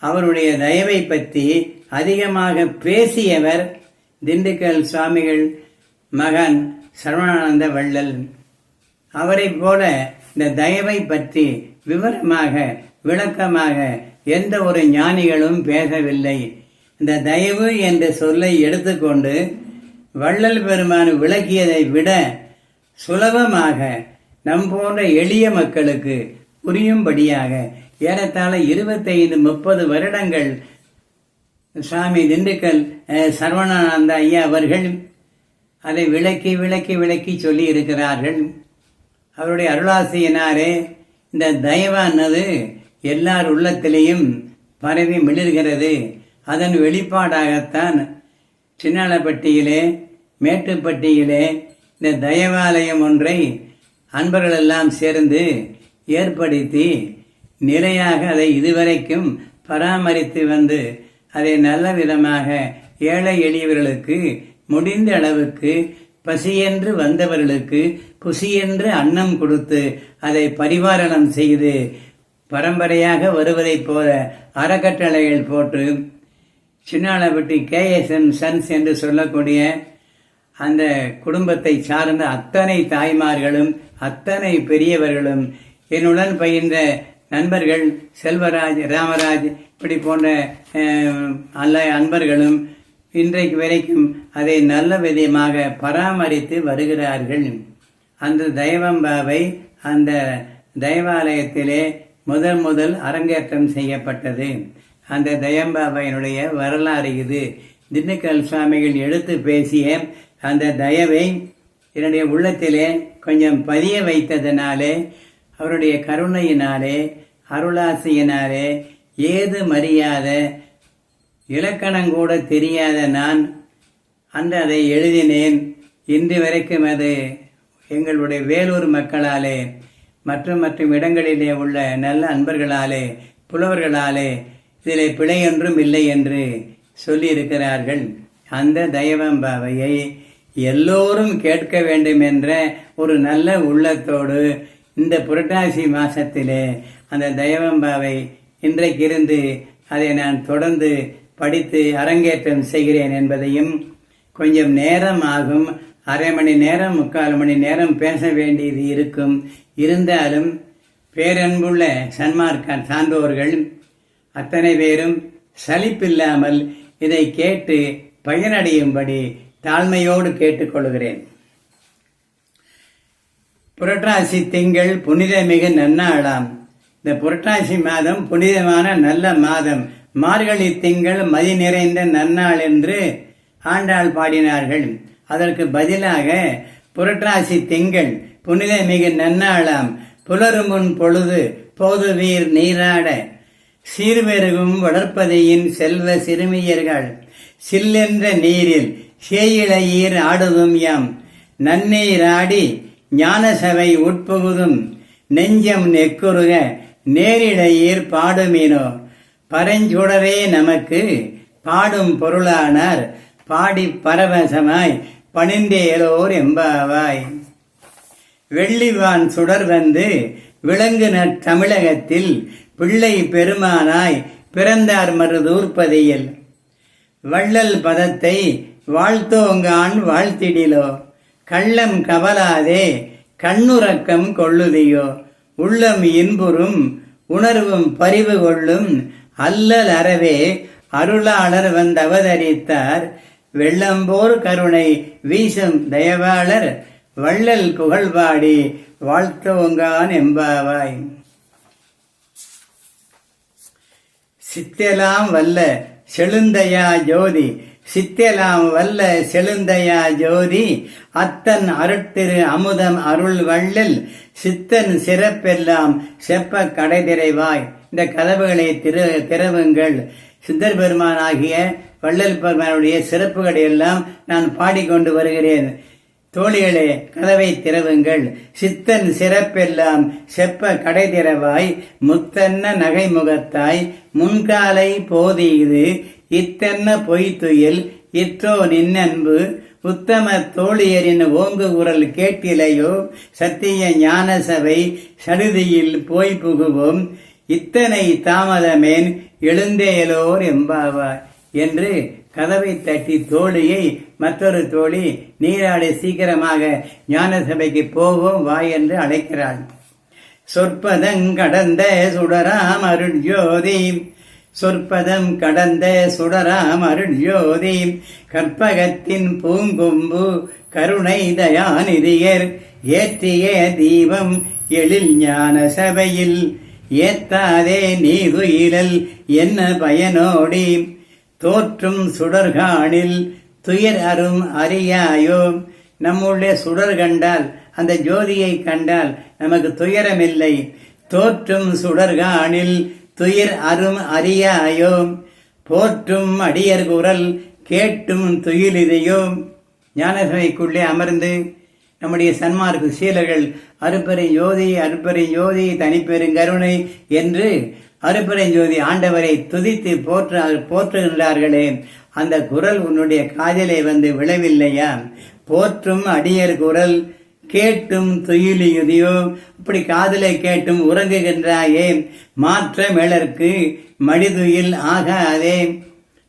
அவருடைய தயவை பற்றி அதிகமாக பேசியவர் திண்டுக்கல் சுவாமிகள் மகன் சரவணானந்த வள்ளல். அவரை போல இந்த தயவை பற்றி விவரமாக விளக்கமாக எந்த ஒரு ஞானிகளும் பேசவில்லை. இந்த தயவு என்ற சொல்லை எடுத்துக்கொண்டு வள்ளல் பெருமான் விளக்கியதை விட சுலபமாக நம் போன்ற எளிய மக்களுக்கு புரியும்படியாக ஏறத்தாழ 25-30 வருடங்கள் சுவாமி திண்டுக்கல் சரவணானந்த ஐயா அவர்கள் அதை விளக்கி விளக்கி விளக்கி சொல்லி இருக்கிறார்கள். அவருடைய அருளாசியினாரே இந்த தயவானது எல்லார் உள்ளத்திலேயும் பரவி மிளிர்கிறது. அதன் வெளிப்பாடாகத்தான் சின்னாளப்பட்டியிலே மேட்டுப்பட்டியிலே இந்த தயவாலயம் ஒன்றை அன்பர்களெல்லாம் சேர்ந்து ஏற்படுத்தி நிலையாக அதை இதுவரைக்கும் பராமரித்து வந்து அதை நல்ல விதமாக ஏழை எளியவர்களுக்கு முடிந்த அளவுக்கு பசியென்று வந்தவர்களுக்கு புசியென்று அன்னம் கொடுத்து அதை பரிபாலனம் செய்து பரம்பரையாக வருவதைப் போல அறக்கட்டளைகள் போட்டு சின்னாளப்பட்டி KSM சன்ஸ் என்று சொல்லக்கூடிய அந்த குடும்பத்தை சார்ந்த அத்தனை தாய்மார்களும் அத்தனை பெரியவர்களும் என்னுடன் பயின்ற நண்பர்கள் செல்வராஜ், ராமராஜ் இப்படி போன்ற அன்பர்களும் இன்றைக்கு வரைக்கும் அதை நல்ல விதமாக பராமரித்து வருகிறார்கள். அந்த தெய்வம்பாவை அந்த தெய்வாலயத்திலே முதல் அரங்கேற்றம் செய்யப்பட்டது. அந்த தெய்வம்பாவையினுடைய வரலாறு இது. திண்டுக்கல் சுவாமிகள் எடுத்து பேசிய அந்த தயவை என்னுடைய உள்ளத்திலே கொஞ்சம் பதிய வைத்ததினாலே, அவருடைய கருணையினாலே, அருளாசியினாலே, ஏது மறியாத இலக்கணங்கூட தெரியாத நான் அதை எழுதினேன். இன்று வரைக்கும் அது எங்களுடைய வேலூர் மக்களாலே மற்றும் இடங்களிலே உள்ள நல்ல அன்பர்களாலே புலவர்களாலே இதிலே பிழையொன்றும் இல்லை என்று சொல்லியிருக்கிறார்கள். அந்த தெய்வம்பாவையை எல்லோரும் கேட்க வேண்டும் என்ற ஒரு நல்ல உள்ளத்தோடு இந்த புரட்டாசி மாசத்திலே அந்த தெய்வம்பாவை இன்றைக்கிருந்து அதை நான் தொடர்ந்து படித்து அரங்கேற்றம் செய்கிறேன் என்பதையும், கொஞ்சம் நேரம் ஆகும், அரை மணி நேரம் 3/4 மணி நேரம் பேச வேண்டியது இருக்கும். இருந்தாலும் பேரன்புள்ள சன்மார்க்க சான்றோர்கள் அத்தனை பேரும் சலிப்பில்லாமல் இதை கேட்டு பயனடையும்படி தாழ்மையோடு கேட்டுக்கொள்கிறேன். புரட்டாசி திங்கள் புனிதமிகு நன்னாளாம். இந்த புரட்டாசி மாதம் புனிதமான நல்ல மாதம். மார்கழி திங்கள் மதி நிறைந்த நன்னாள் என்று ஆண்டாள் பாடினார்கள். அதற்கு பதிலாக புரட்டாசி திங்கள் புனிதமிகு நன்னாளாம். புலருமுன் பொழுது போதுவீர் நீராட சீர்வெருகும் வளர்ப்பதையின் செல்வ சிறுமியர்கள் சில்லென்ற நீரில் சேயிழையீர் ஆடுதும் யாம். நன்னீராடி ஞான சபை உட்புகுதும் நெஞ்சம் நெக்குருக நேரிழையீர் பாடுமீனோ. பரஞ்சுடரே நமக்கு பாடும் பொருளானார் பாடி பரவசமாய் பணிந்தேலோர் எம்பாவாய். வெள்ளிவான் சுடர் வந்து விளங்கு தமிழகத்தில் பிள்ளை பெருமானாய் பிறந்தார் மருதூர்பதியில். வள்ளல் பதத்தை வாழ்த்தோங்கான் வாழ்த்திடிலோ. கள்ளம் கவலாதே கண்ணுறக்கம் கொள்ளுதியோ. உள்ளம் இன்புறும் உணர்வும் பரிவு கொள்ளும் அல்லல் அறவே அருளாளர் வந்தவதரித்தார். வெள்ளம்போர் கருணை வீசும் தயவாளர் வள்ளல் புகழ்பாடி வாழ்த்தோங்கான் எம்பாவாய். சித்தெலாம் வல்ல செழுந்தையா ஜோதி சித்தெலாம் வல்ல செழுந்தையா ஜோதி அத்தன் அருட்திரு அமுதம் அருள் வள்ளல் சித்தன் சிறப்பெல்லாம் செப்ப கடைதிரைவாய். இந்த கதவுகளை திறவுங்கள். சித்தர் பெருமான் ஆகிய வள்ளல் பெருமானுடைய சிறப்புகளை எல்லாம் நான் பாடிக்கொண்டு வருகிறேன். தோழிகளே, கதவை திறவுங்கள். சித்தன் சிறப்பெல்லாம் செப்ப கடை திறவாய். முத்தன்ன நகைமுகத்தாய் முன்காலை போதீது இத்தென்ன பொய்த்துயில் இற்றோ நின்னன்பு உத்தம தோழியரின் ஓங்கு குரல் கேட்டிலையோ. சத்திய ஞான சபை சடுதியில் போய் புகுவோம் இத்தனை தாமதமேன் எழுந்தேலோர் எம்பாவார் என்று கதவை தட்டி தோழியை மற்றொரு தோழி நீராடி சீக்கிரமாக ஞான சபைக்கு போவோம் வா என்று அழைக்கிறாள். சொற்பதம் கடந்த சுடராம் அருட்ஜோதி சொற்பதம் கடந்த சுடராம் அருட்ஜோதி கற்பகத்தின் பூங்கொம்பு கருணை தயாநிதியர் ஏற்றிய தீபம் எழில் ஞான சபையில் ஏத்தாதே நீதுயிலல் என்ன பயனோடி தோற்றும் சுடர்காணில் துயர் அரும் அறியாயோ. நம்முடைய சுடர் கண்டால், அந்த ஜோதியை கண்டால் நமக்கு துயரமில்லை. தோற்றும் சுடர்காணில் துயிர் அரும் அறியாயோ, போற்றும் அடியர் குரல் கேட்டும் துயிலிதையோ. ஞானசபைக்குள்ளே அமர்ந்து நம்முடைய சன்மார்க்க சீலர்கள் அருப்பெருஞ்சோதி அருப்பெருஞ்சோதி தனிப்பெருங்கருணை என்று அருப்பெருஞ்சோதி ஆண்டவரை துதித்து போற்றுகின்றார்களே, அந்த குரல் உன்னுடைய காதிலே வந்து விழவில்லையா? போற்றும் அடியர் குரல் கேட்டும் துயிலியுதியோ, இப்படி காதலை கேட்டும் உறங்குகின்றாயே, மாற்ற மேலற்கு மடிதுயில் ஆகாதே.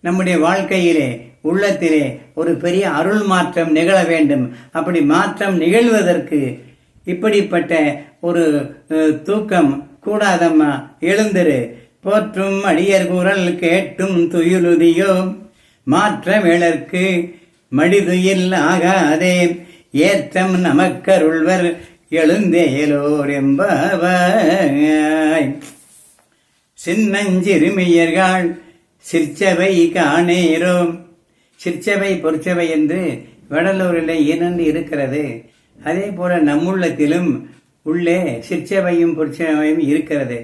நம்முடைய வாழ்க்கையிலே உள்ளத்திலே ஒரு பெரிய அருள் மாற்றம் நிகழ வேண்டும். அப்படி மாற்றம் நிகழ்வதற்கு இப்படிப்பட்ட ஒரு தூக்கம் கூடாதம்மா, எழுந்திரு. போற்றும் அடியர் குரல் கேட்டும் துயிலுதியோ, மாற்ற மேலற்கு மடிதுயில் ஆகாதே, ஏற்றம் நமக்கருள்வர் எழுந்தேலோர் என்பாய். சின்னஞ்சிறுமியர்கள் சிற்சபை காணேரோம். சிற்சபை பொற்சபை என்று வடலூரில் இரண்டு இருக்கிறது. அதே போல நம்முள்ளத்திலும் உள்ளே சிற்சபையும் பொற்சபையும் இருக்கிறது.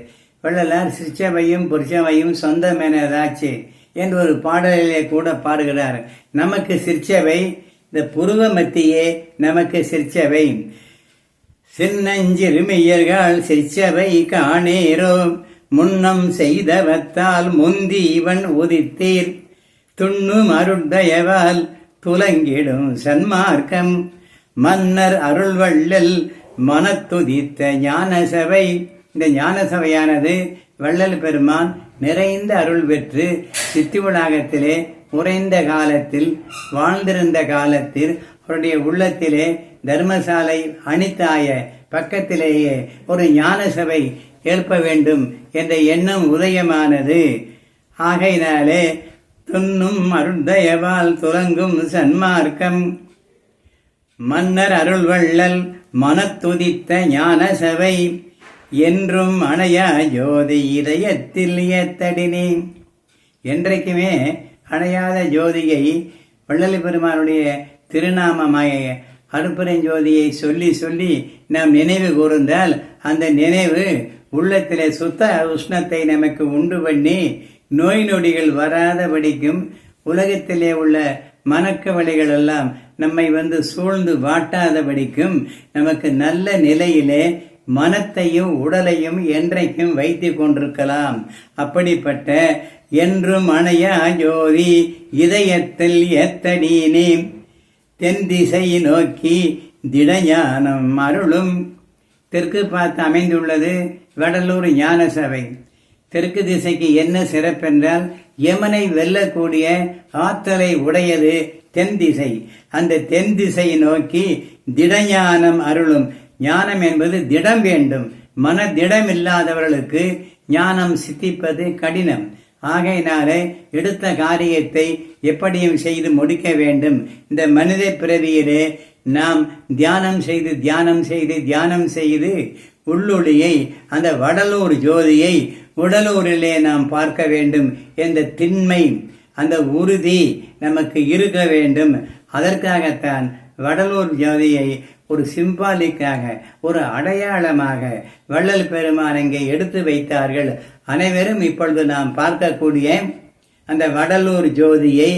வள்ளலார் சிற்சபையும் பொற்சபையும் சொந்தமெனதாச்சு என்று ஒரு பாடலிலே கூட பாடுகிறார். நமக்கு சிற்சபை இந்த புருவ மத்தியே நமக்கு சிற்சபை. சின்னஞ்சிறுமியர்கள் சிற்சபை காணேரோம், முன்னம் செய்தவத்தால் முந்தி இவன் உதித்தீர், துண்ணும் அருட்தயவால் துலங்கிடும் சன்மார்க்கம், மன்னர் அருள்வள்ளல் மனத்துதித்த ஞான சபை. இந்த ஞான சபையானது வள்ளல் பெருமான் நிறைந்த அருள் பெற்று சித்திவளாகத்திலே உறைந்த காலத்தில் வாழ்ந்திருந்த காலத்தில் அவருடைய உள்ளத்திலே தர்மசாலை அணித்தாய பக்கத்திலேயே ஒரு ஞான சபை எழுப்ப வேண்டும் என்ற எண்ணம் உதயமானது. ஆகையினாலே துண்ணும் அருள்தயவால் துலங்கும் சன்மார்க்கம், மன்னர் அருள்வள்ளல் மனத்துதித்த ஞான சபை, என்றும் அணையா ஜோதி இதயத்தில் ஏத்தடினே. என்றைக்குமே அணையாத ஜோதியை வள்ளல் பெருமானுடைய திருநாமமாய அருட்பெருஞ்சோதியை சொல்லி சொல்லி நாம் நினைவு கூர்ந்தால் அந்த நினைவு உள்ளத்திலே சுத்த உஷ்ணத்தை நமக்கு உண்டு பண்ணி நோய் நொடிகள் வராதபடிக்கும் உலகத்திலே உள்ள மனக்கவலைகள் எல்லாம் நம்மை வந்து சூழ்ந்து வாட்டாதபடிக்கும் நமக்கு நல்ல நிலையிலே மனத்தையும் உடலையும் என்றைக்கும் வைத்து கொண்டிருக்கலாம். அப்படிப்பட்ட என்றும் அணையா ஜோதி இதயத்தில் ஏத்தடீனே, தென் திசை நோக்கி திடஞானம் அருளும். தெற்கு பார்த்து அமைந்துள்ளது வடலூர் ஞான சபை. தெற்கு திசைக்கு என்ன சிறப்பென்றால் யமனை வெல்லக்கூடிய ஆற்றலை உடையது தென் திசை. அந்த தென் திசை நோக்கி திடஞானம் அருளும். ஞானம் என்பது திடம் வேண்டும். மன திடம் இல்லாதவர்களுக்கு ஞானம் சித்திப்பது கடினம். ஆகையினாலே எடுத்த காரியத்தை எப்படியும் செய்து முடிக்க வேண்டும். இந்த மனித பிறவியிலே நாம் தியானம் செய்து தியானம் செய்து தியானம் செய்து உள்ளொளியை, அந்த வடலூர் ஜோதியை உடலூரிலே நாம் பார்க்க வேண்டும் என்ற திண்மை, அந்த உறுதி நமக்கு இருக்க வேண்டும். அதற்காகத்தான் வடலூர் ஜோதியை ஒரு சிம்பாலிக்காக, ஒரு அடையாளமாக வள்ளல் பெருமான் இங்கே எடுத்து வைத்தார்கள். அனைவரும் இப்பொழுது நாம் பார்க்கக்கூடிய அந்த வடலூர் ஜோதியை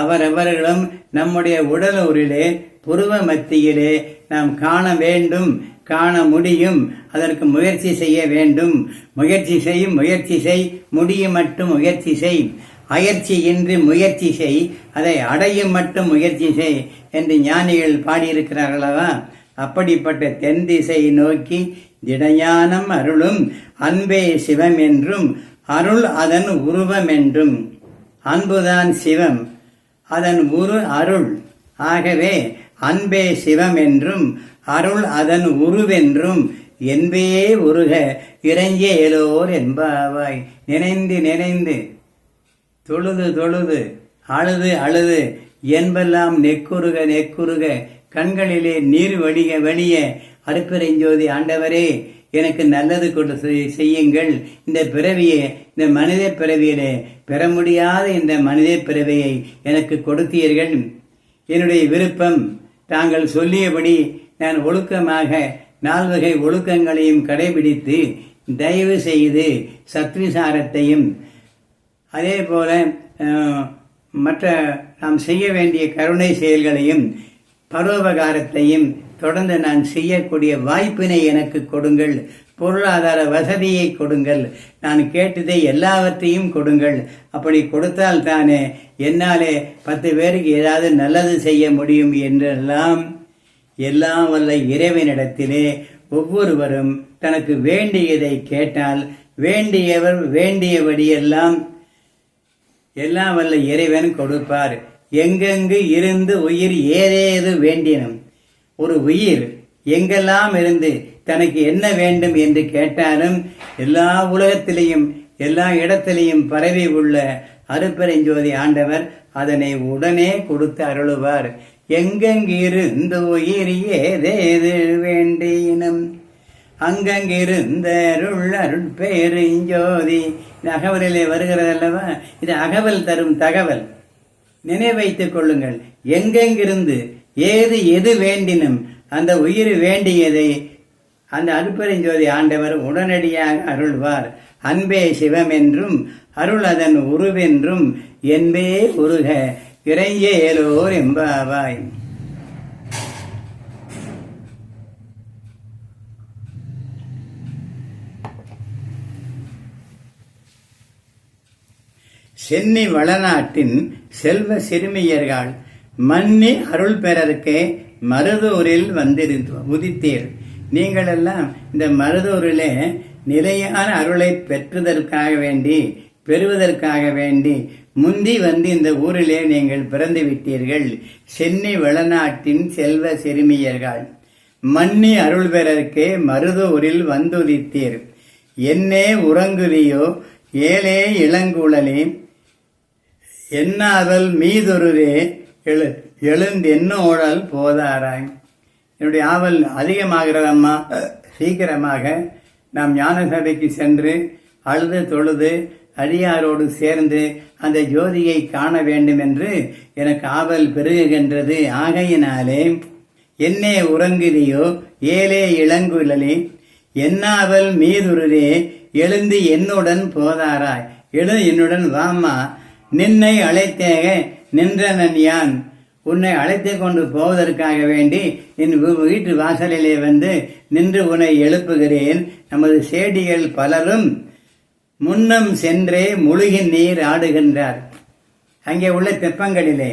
அவரவர்களும் நம்முடைய உடலூரிலே புருவ மத்தியிலே நாம் காண வேண்டும், காண முடியும். அதற்கு முயற்சி செய்ய வேண்டும். முயற்சி செய், முடியும் மட்டும் முயற்சி செய், அயற்சியின்றி முயற்சி செய், அதை அடையும் மட்டும் முயற்சி செய் என்று ஞானிகள் பாடியிருக்கிறார்களவா? அப்படிப்பட்ட தென் திசை நோக்கி திடஞானம் அருளும், அன்பே சிவம் என்றும் அருள் அதன் உருவம் என்றும். அன்புதான் சிவம், அதன் உரு அருள். ஆகவே அன்பே சிவம் என்றும் அருள் அதன் உருவென்றும் என்பே உருக இறைஞ்சேலோர் என்பாவாய். நினைந்து நினைந்து, தொழுது தொழுது, அழுது அழுது, என்பெல்லாம் நெக்குருக நெக்குருக, கண்களிலே நீர் வழிய வழிய, அருட்பெருஞ்சோதி ஆண்டவரே எனக்கு நல்லது கொண்டு செய்யுங்கள். இந்த பிறவியை, இந்த மனித பிறவியிலே பெற முடியாத இந்த மனித பிறவியை எனக்கு கொடுத்தீர்கள். என்னுடைய விருப்பம் தாங்கள் சொல்லியபடி நான் ஒழுக்கமாக 4 வகை ஒழுக்கங்களையும் கடைபிடித்து தயவு செய்து சத்விசாரத்தையும் அதே போல மற்ற நாம் செய்ய வேண்டிய கருணை செயல்களையும் பரோபகாரத்தையும் தொடர்ந்து நான் செய்யக்கூடிய வாய்ப்பினை எனக்கு கொடுங்கள், பொருளாதார வசதியை கொடுங்கள், நான் கேட்டதை எல்லாவற்றையும் கொடுங்கள். அப்படி கொடுத்தால் தானே என்னாலே 10 பேருக்கு ஏதாவது நல்லது செய்ய முடியும் என்றெல்லாம் எல்லாம் வல்ல இறைவனிடத்திலே ஒவ்வொருவரும் தனக்கு வேண்டியதை கேட்டால் வேண்டியவர் வேண்டியபடியெல்லாம் எல்லாம் வல்ல இறைவன் கொடுப்பார். எங்கெங்கு இருந்து உயிர் ஏதேது வேண்டினும், ஒரு உயிர் எங்கெல்லாம் இருந்து தனக்கு என்ன வேண்டும் என்று கேட்டாலும் எல்லா உலகத்திலையும் எல்லா இடத்திலையும் பரவி உள்ள அருட்பெருஞ்சோதி ஆண்டவர் அதனை உடனே கொடுத்து அருளுவார். எங்கெங்கிருந்து உயிர் ஏதேது வேண்டினும் அங்கங்கிருந்த அருட்பெருஞ்சோதி. இந்த அகவலிலே வருகிறது அல்லவா, இது அகவல் தரும் தகவல். நினைவைத்துக் கொள்ளுங்கள். எங்கெங்கிருந்து எது வேண்டினும் அந்த உயிர் வேண்டியதை அந்த அருட்பெருஞ்சோதி ஆண்டவர் உடனடியாக அருள்வார். அன்பே சிவம் என்றும் அருள் அதன் உருவென்றும் என்பே உருக இறைஞ்சேலோர் எம்பாவாய். சென்னி வளநாட்டின் செல்வ சிறுமியர்கள் மன்னி அருள் பெறற்கே மருதூரில் உதித்தீர். நீங்கள் எல்லாம் இந்த மருதூரிலே நிலையான அருளை பெறுவதற்காக வேண்டி முந்தி வந்து இந்த ஊரிலே நீங்கள் பிறந்து விட்டீர்கள். சென்னி வளநாட்டின் செல்வ சிறுமியர்கள் மன்னி அருள் பெறற்கே மருதூரில் வந்துதித்தீர். என்னே உறங்குதியோ ஏலே இளங்குழலே என்னாதல் மீதொருவே எழுந்தென்னோடல் போதாராய். என்னுடைய ஆவல் அதிகமாகிறதம்மா, சீக்கிரமாக நாம் ஞான சபைக்கு சென்று அழுது தொழுது அடியாரோடு சேர்ந்து அந்த ஜோதியை காண வேண்டும் என்று எனக்கு ஆவல் பெருகுகின்றது. ஆகையினாலே என்னே உறங்குதியோ ஏலே இளங்குழலே என்னாவல் மீதுருவே எழுந்து என்னுடன் போதாராய். என்னுடன் வாமா, நின்னை அழைத்தேக நின்றனன் யான். உன்னை அழைத்து கொண்டு போவதற்காக வேண்டி என் வீட்டு வாசலிலே வந்து நின்று உன்னை எழுப்புகிறேன். நமது சேடிகள் பலரும் முன்னம் சென்றே முழுகி நீர் ஆடுகின்றார். அங்கே உள்ள தெப்பங்களிலே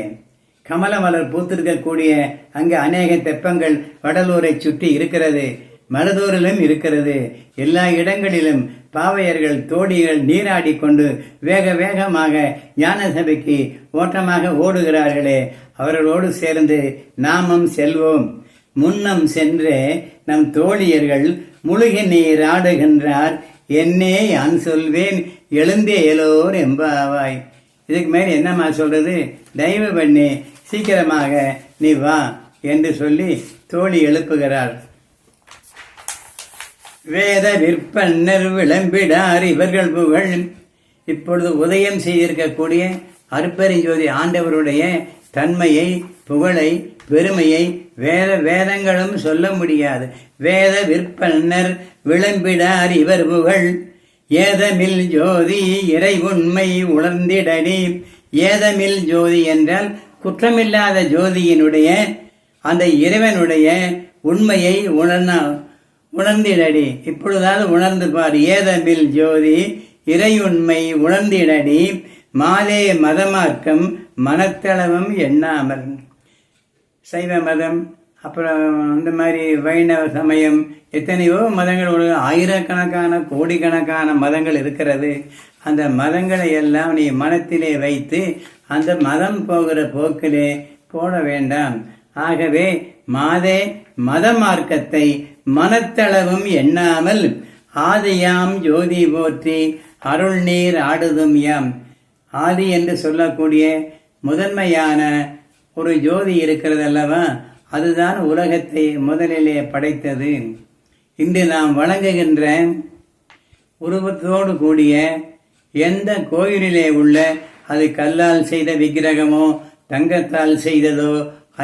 கமல மலர் பூத்திருக்கக்கூடிய அங்கே அநேக தெப்பங்கள் வடலூரை சுற்றி இருக்கிறது, மருதூரிலும் இருக்கிறது. எல்லா இடங்களிலும் பாவையர்கள் தோடிகள் நீராடி கொண்டு வேக வேகமாக ஞான சபைக்கு ஓட்டமாக ஓடுகிறார்களே, அவர்களோடு சேர்ந்து நாமும் செல்வோம். முன்னம் சென்றே நம் தோழியர்கள் முழுகி நீர் ஆடுகின்றார். என்னே யான் சொல்வேன் எழுந்தே எலோர் எம்பாவாய். இதுக்கு மேல என்னம்மா சொல்றது? தயவு பண்ணி சீக்கிரமாக நீ வா என்று சொல்லி தோழி எழுப்புகிறார். வேத விற்பன்னர் விளம்பிடார் இவர்கள் புகழ். இப்பொழுது உதயம் செய்திருக்கக்கூடிய அருட்பெருஞ்சோதி ஆண்டவருடைய தன்மையை, புகழை, பெருமையை வேதங்களும் சொல்ல முடியாது. வேத விற்பன்னர் விளம்பிடார் இவர் புகழ். ஏதமில் ஜோதி இறை உண்மை உணர்ந்திடடி. ஏதமில் ஜோதி என்றால் குற்றமில்லாத ஜோதியினுடைய அந்த இறைவனுடைய உண்மையை உணர்ந்திடடி. இப்பொழுதாவது உணர்ந்து பார். ஏதமில் ஜோதி இறையுண்மை உணர்ந்திடடி. மாலே மதமார்க்கம் மனத்தளவும் எண்ணாமல். சைவ மதம், அப்புறம் இந்த மாதிரி வைணவ சமயம், எத்தனையோ மதங்கள், ஆயிரக்கணக்கான கோடிக்கணக்கான மதங்கள் இருக்கிறது. அந்த மதங்களை எல்லாம் நீ மனத்திலே வைத்து அந்த மதம் போகிற போக்கிலே போட வேண்டாம். ஆகவே மாதே மதமார்க்கத்தை மனத்தளவும் எண்ணாமல் ஆதியாம் ஜோதி போற்றி அருள் நீர் ஆடுதும் யாம். ஆதி என்று சொல்லக்கூடிய முதன்மையான ஒரு ஜோதி இருக்கிறது அல்லவா, அதுதான் உலகத்தை முதலிலே படைத்தது. இன்று நாம் வணங்குகின்ற உருவத்தோடு கூடிய எந்த கோயிலிலே உள்ள அது கல்லால் செய்த விக்கிரகமோ, தங்கத்தால் செய்ததோ,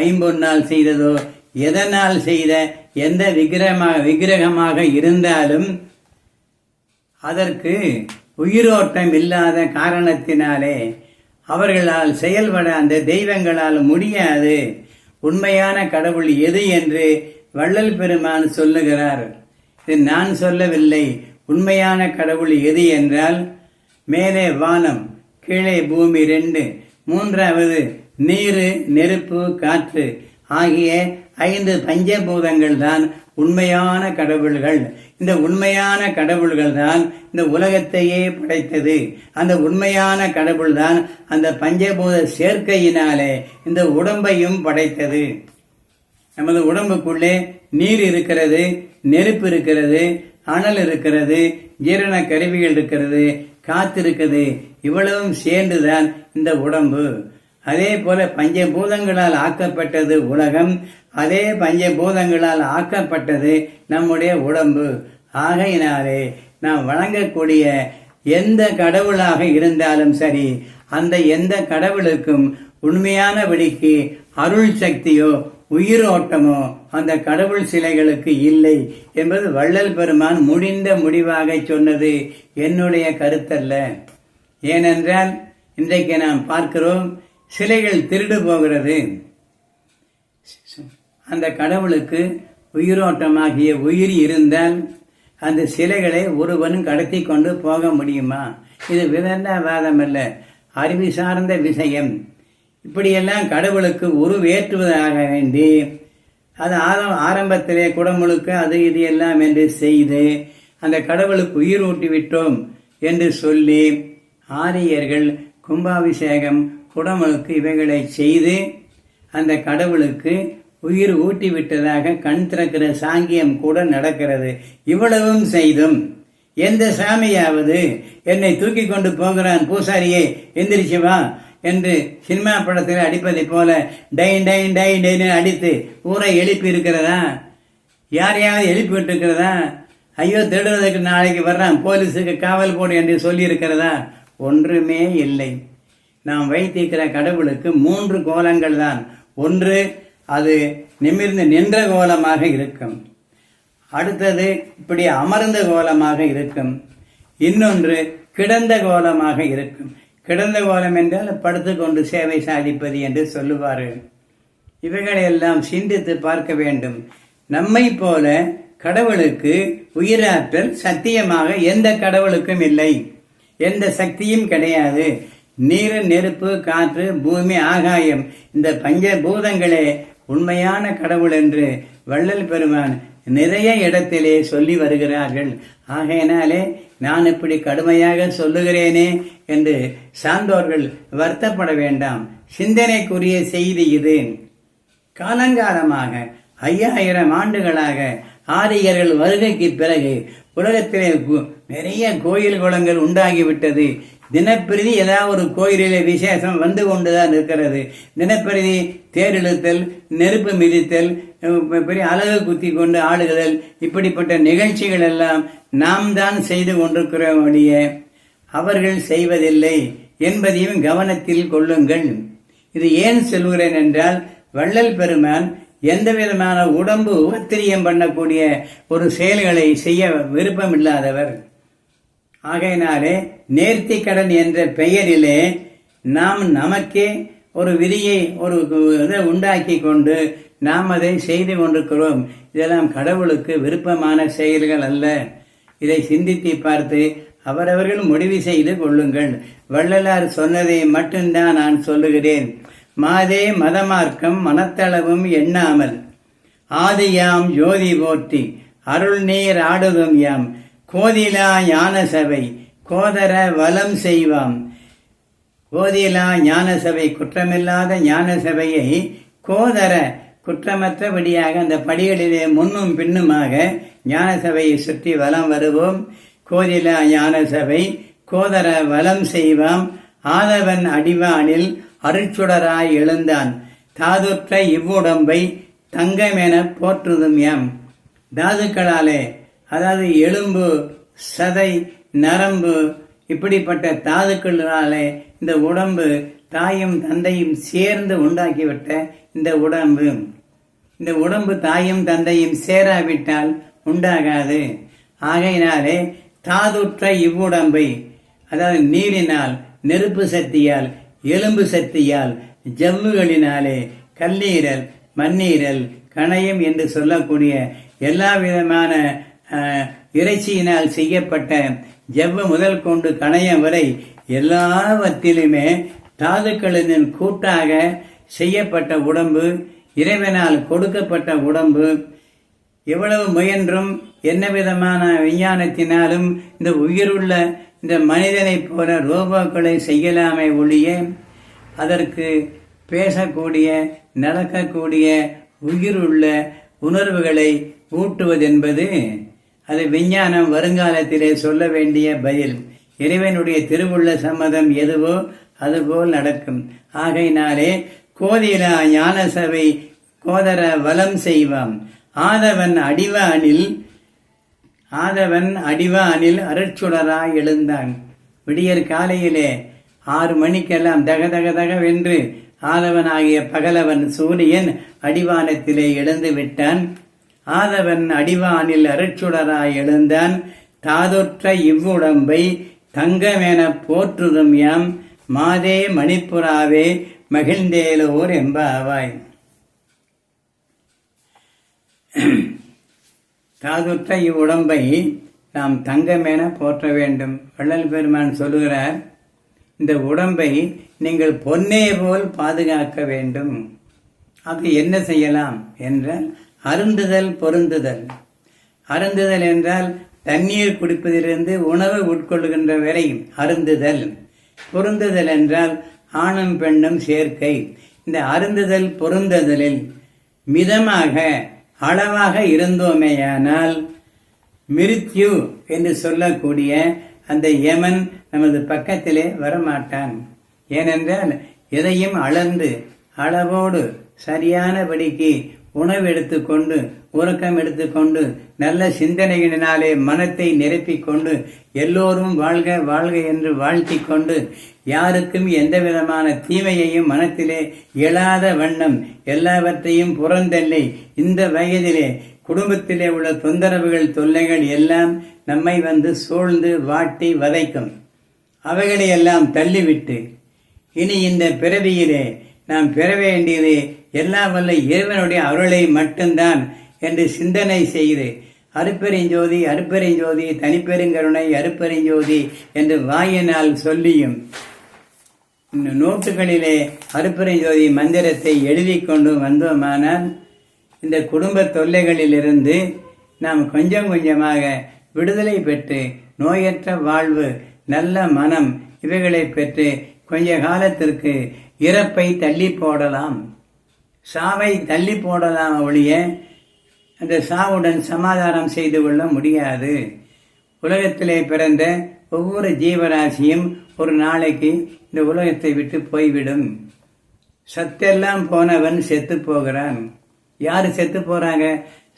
ஐம்பொன்னால் செய்ததோ, எதனால் செய்த எந்த விக்கிரகமாக இருந்தாலும் அதற்கு உயிரோட்டம் இல்லாத காரணத்தினாலே அவர்களால் செயல்பட அந்த தெய்வங்களால் முடியாது. உண்மையான கடவுள் எது என்று வள்ளல் பெருமான் சொல்லுகிறார். இது நான் சொல்லவில்லை. உண்மையான கடவுள் எது என்றால், மேலே வானம், கீழே பூமி 2, மூன்றாவது நீர், நெருப்பு, காற்று ஆகிய 5 பஞ்சபூதங்கள் தான் உண்மையான கடவுள்கள். இந்த உண்மையான கடவுள்கள் தான் இந்த உலகத்தையே படைத்தது. அந்த உண்மையான கடவுள் தான் அந்த பஞ்சபூத சேர்க்கையினாலே இந்த உடம்பையும் படைத்தது. நமது உடம்புக்குள்ளே நீர் இருக்கிறது, நெருப்பு இருக்கிறது, அனல் இருக்கிறது, ஜீரண கருவிகள் இருக்கிறது, காத்து இருக்குது. இவ்வளவும் சேர்ந்துதான் இந்த உடம்பு. அதே போல பஞ்சபூதங்களால் ஆக்கப்பட்டது உலகம். அதே பஞ்சபூதங்களால் ஆக்கப்பட்டது நம்முடைய உடம்பு. ஆகையினாலே நாம் வணங்கக்கூடிய எந்த கடவுளாக இருந்தாலும் சரி, அந்த எந்த கடவுளுக்கும் உண்மையானபடிக்கு அருள் சக்தியோ உயிரோட்டமோ அந்த கடவுள் சிலைகளுக்கு இல்லை என்பது வள்ளல் பெருமான் முடிவாக சொன்னது என்னுடைய கருத்தல்ல. ஏனென்றால் இன்றைக்கு நாம் பார்க்கிறோம், சிலைகள் திருடு போகிறது. அந்த கடவுளுக்கு உயிரோட்டமாகிய உயிர் இருந்தால் அந்த சிலைகளை ஒருவனும் கடத்தி கொண்டு போக முடியுமா? இது விதண்டாவாதம் அல்ல, அறிவு சார்ந்த விஷயம். இப்படியெல்லாம் கடவுளுக்கு உருவேற்றுவதாக வேண்டி அது ஆரம்பத்திலே குடமுழுக்க அது இது எல்லாம் என்று செய்து அந்த கடவுளுக்கு உயிர் ஊட்டிவிட்டோம் என்று சொல்லி ஆரியர்கள் கும்பாபிஷேகம், குடமுழுக்கு இவைகளை செய்து அந்த கடவுளுக்கு உயிர் ஊட்டிவிட்டதாக கண் திறக்கிற சாங்கியம் கூட நடக்கிறது. இவ்வளவும் செய்தும் எந்த சாமியாவது என்னை தூக்கி கொண்டு போகிறான் பூசாரியே எந்திரிச்சு வா என்று சினிமா படத்தில் அடிப்பதை போல டைன் டைன் டைன் டைன் அடித்து ஊரை எழுப்பி இருக்கிறதா? யாரையாவது எழுப்பி விட்டு இருக்கிறதா? ஐயோ தேடுவதற்கு நாளைக்கு வர்றான், போலீஸுக்கு காவல் போடு என்று சொல்லி இருக்கிறதா? ஒன்றுமே இல்லை. நாம் வைத்திருக்கிற கடவுளுக்கு 3 கோலங்கள் தான். ஒன்று, அது நிமிர்ந்து நின்ற கோலமாக இருக்கும். அடுத்தது இப்படி அமர்ந்த கோலமாக இருக்கும். இன்னொன்று கிடந்த கோலமாக இருக்கும். கிடந்த கோலம் என்றால் படுத்துக்கொண்டு சேவை சாதிப்பது என்று சொல்லுவார்கள். இவைகளை எல்லாம் சிந்தித்து பார்க்க வேண்டும். நம்மை போல கடவுளுக்கு உயிராற்றல் சத்தியமாக எந்த கடவுளுக்கும் இல்லை. எந்த சக்தியும் கிடையாது. நீர், நெருப்பு, காற்று, பூமி, ஆகாயம், இந்த பஞ்சபூதங்களே உண்மையான கடவுள் என்று வள்ளல் பெருமான் நிறைய இடத்திலே சொல்லி வருகிறார்கள். ஆகையினாலே நான் இப்படி கடுமையாக சொல்லுகிறேனே என்று சான்றோர்கள் வருத்தப்பட வேண்டாம். சிந்தனைக்குரிய செய்தி இது. காலங்காலமாக 5000 ஆண்டுகளாக ஆரியர்கள் வருகைக்கு பிறகு உலகத்திலே நிறைய கோயில் குளங்கள் உண்டாகிவிட்டது. தினப்பிரதி ஏதாவது ஒரு கோயிலிலே விசேஷம் வந்து கொண்டுதான் இருக்கிறது. தினப்பிரதி தேர் இழுத்தல், நெருப்பு மிதித்தல், பெரிய அழகு குத்தி கொண்டு ஆடுதல், இப்படிப்பட்ட நிகழ்ச்சிகள் எல்லாம் நாம் தான் செய்து கொண்டிருக்கிறோம் ஒழிய அவர்கள் செய்வதில்லை என்பதையும் கவனத்தில் கொள்ளுங்கள். இது ஏன் சொல்கிறேன் என்றால், வள்ளல் பெருமான் எந்த விதமான உடம்பு உபத்திரியம் பண்ணக்கூடிய ஒரு செயல்களை செய்ய விருப்பமில்லாதவர். ஆகையினாலே நேர்த்தி கடன் என்ற பெயரிலே நாம் நமக்கே ஒரு விதியை ஒரு இதை உண்டாக்கி கொண்டு நாம் அதை செய்து கொண்டிருக்கிறோம். இதெல்லாம் கடவுளுக்கு விருப்பமான செயல்கள் அல்ல. இதை சிந்தித்து பார்த்து அவரவர்கள் முடிவு செய்து கொள்ளுங்கள். வள்ளலார் சொன்னதை மட்டும்தான் நான் சொல்லுகிறேன். மாதே மதமார்க்கம் மனத்தளவும் எண்ணாமல் ஆதியாம் ஜோதி போற்றி அருள் நீர் ஆடுதும் யாம் கோதிலா ஞான சபை கோதர வலம் செய்வாம். கோதிலா ஞான சபை, குற்றமில்லாத ஞான சபையை கோதர குற்றமற்றபடியாக அந்த படிகளிலே முன்னும் பின்னுமாக ஞான சபையை சுற்றி வலம் வருவோம். கோதிலா ஞான சபை கோதர வலம் செய்வாம். ஆதவன் அடிவானில் அருட்சுடராய் எழுந்தான் தாதுற்ற இவ்வுடம்பை தங்கமென போற்றுதும் யாம். தாதுக்களாலே, அதாவது எலும்பு, சதை, நரம்பு, இப்படிப்பட்ட தாதுக்களாலே இந்த உடம்பு தாயும் தந்தையும் சேர்ந்து உண்டாக்கிவிட்ட இந்த உடம்பு தாயும் தந்தையும் சேராவிட்டால் உண்டாகாது. ஆகையினாலே தாதுற்ற இவ்வுடம்பை, அதாவது நீரினால், நெருப்பு சக்தியால், எலும்பு சக்தியால், ஜவ்வுகளினாலே, கல்லீரல், மண்ணீரல், கணையம் என்று சொல்லக்கூடிய எல்லா விதமான இறைச்சியினால் செய்யப்பட்ட ஜவ்வு முதல் கொண்டு கணையம் வரை எல்லாவற்றிலுமே தாதுக்களின் கூட்டாக செய்யப்பட்ட உடம்பு, இறைவனால் கொடுக்கப்பட்ட உடம்பு. எவ்வளவு முயன்றும் என்ன விதமான விஞ்ஞானத்தினாலும் இந்த உயிருள்ள இந்த மனிதனைப் போல ரோபோக்களை செய்யலாமே ஒழிய அதற்கு பேசக்கூடிய, நடக்கக்கூடிய, உயிருள்ள உணர்வுகளை ஊட்டுவதென்பது அது விஞ்ஞானம் வருங்காலத்திலே சொல்ல வேண்டிய பதில். இறைவனுடைய திருவுள்ள சம்மதம் எதுவோ அதுபோல் நடக்கும். ஆகையினாலே கோதிலா ஞான சபை கோதர வலம் செய்வாம். ஆதவன் அடிவானில் அருட்சுடராய் எழுந்தான். விடியற் காலையிலே 6 மணிக்கெல்லாம் தகதகதகவென்று ஆதவனாகிய பகலவன் சூரியன் அடிவானத்திலே எழுந்து விட்டான். ஆதவன் அடிவானில் அருட்சுடராய் எழுந்தான். தாதொற்ற இவ்வுடம்பை தங்கமென போற்றுதும் யாம் மாதே மணிப்புறாவே மகிழ்ந்தேலோர் எம்பாவாய். தாதுற்ற இவ்வுடம்பை நாம் தங்கமென போற்ற வேண்டும். வள்ளல் பெருமான் சொல்லுகிறார், இந்த உடம்பை நீங்கள் பொன்னே போல் பாதுகாக்க வேண்டும். அது என்ன செய்யலாம் என்றால் அருந்துதல், பொருந்துதல். அருந்துதல் என்றால் தண்ணீர் குடிப்பதிலிருந்து உணவு உட்கொள்கின்ற வரை அருந்துதல். பொருந்துதல் என்றால் ஆணும் பெண்ணும் சேர்க்கை. இந்த அருந்துதல் பொருந்துதலில் மிதமாக அளவாக இருந்தோமேயானால் மிருத்யு என்று சொல்லக்கூடிய அந்த யமன் நமது பக்கத்திலே வரமாட்டான். ஏனென்றால் எதையும் அளந்து அளவோடு சரியானபடிக்கு உணவு எடுத்துக்கொண்டு, உறக்கம் எடுத்துக்கொண்டு, நல்ல சிந்தனைகளினாலே மனத்தை நிரப்பிக் கொண்டு, எல்லோரும் வாழ்க வாழ்க என்று வாழ்த்திக் கொண்டு, யாருக்கும் எந்த விதமான தீமையையும் மனத்திலே எழாத வண்ணம் எல்லாவற்றையும் புறந்தள்ளி, இந்த வயதிலே குடும்பத்திலே உள்ள தொந்தரவுகள், தொல்லைகள் எல்லாம் நம்மை வந்து சூழ்ந்து வாட்டி வதைக்கும். அவைகளை எல்லாம் தள்ளிவிட்டு இனி இந்த பிறவியிலே நாம் பெற வேண்டியது எல்லாம் வல்ல இறைவனுடைய அருளை மட்டும்தான் என்று சிந்தனை செய்து அருட்பெருஞ்சோதி அருட்பெருஞ்சோதி தனிப்பெருங்கருணை அருட்பெருஞ்சோதி என்று வாயினால் சொல்லியும் நோட்டுகளிலே அருட்பெருஞ்சோதி மந்திரத்தை எழுதி கொண்டு வந்தோமானால் இந்த குடும்ப தொல்லைகளிலிருந்து நாம் கொஞ்சம் கொஞ்சமாக விடுதலை பெற்று நோயற்ற வாழ்வு, நல்ல மனம் இவைகளை பெற்று கொஞ்ச காலத்திற்கு இறப்பை தள்ளி போடலாம், சாவை தள்ளி போடலாம் ஒழிய அந்த சாவுடன் சமாதானம் செய்து கொள்ள முடியாது. உலகத்திலே பிறந்த ஒவ்வொரு ஜீவராசியும் ஒரு நாளைக்கு இந்த உலகத்தை விட்டு போய்விடும். சத்தெல்லாம் போனவன் செத்து போகிறான். யாரு செத்து போறாங்க?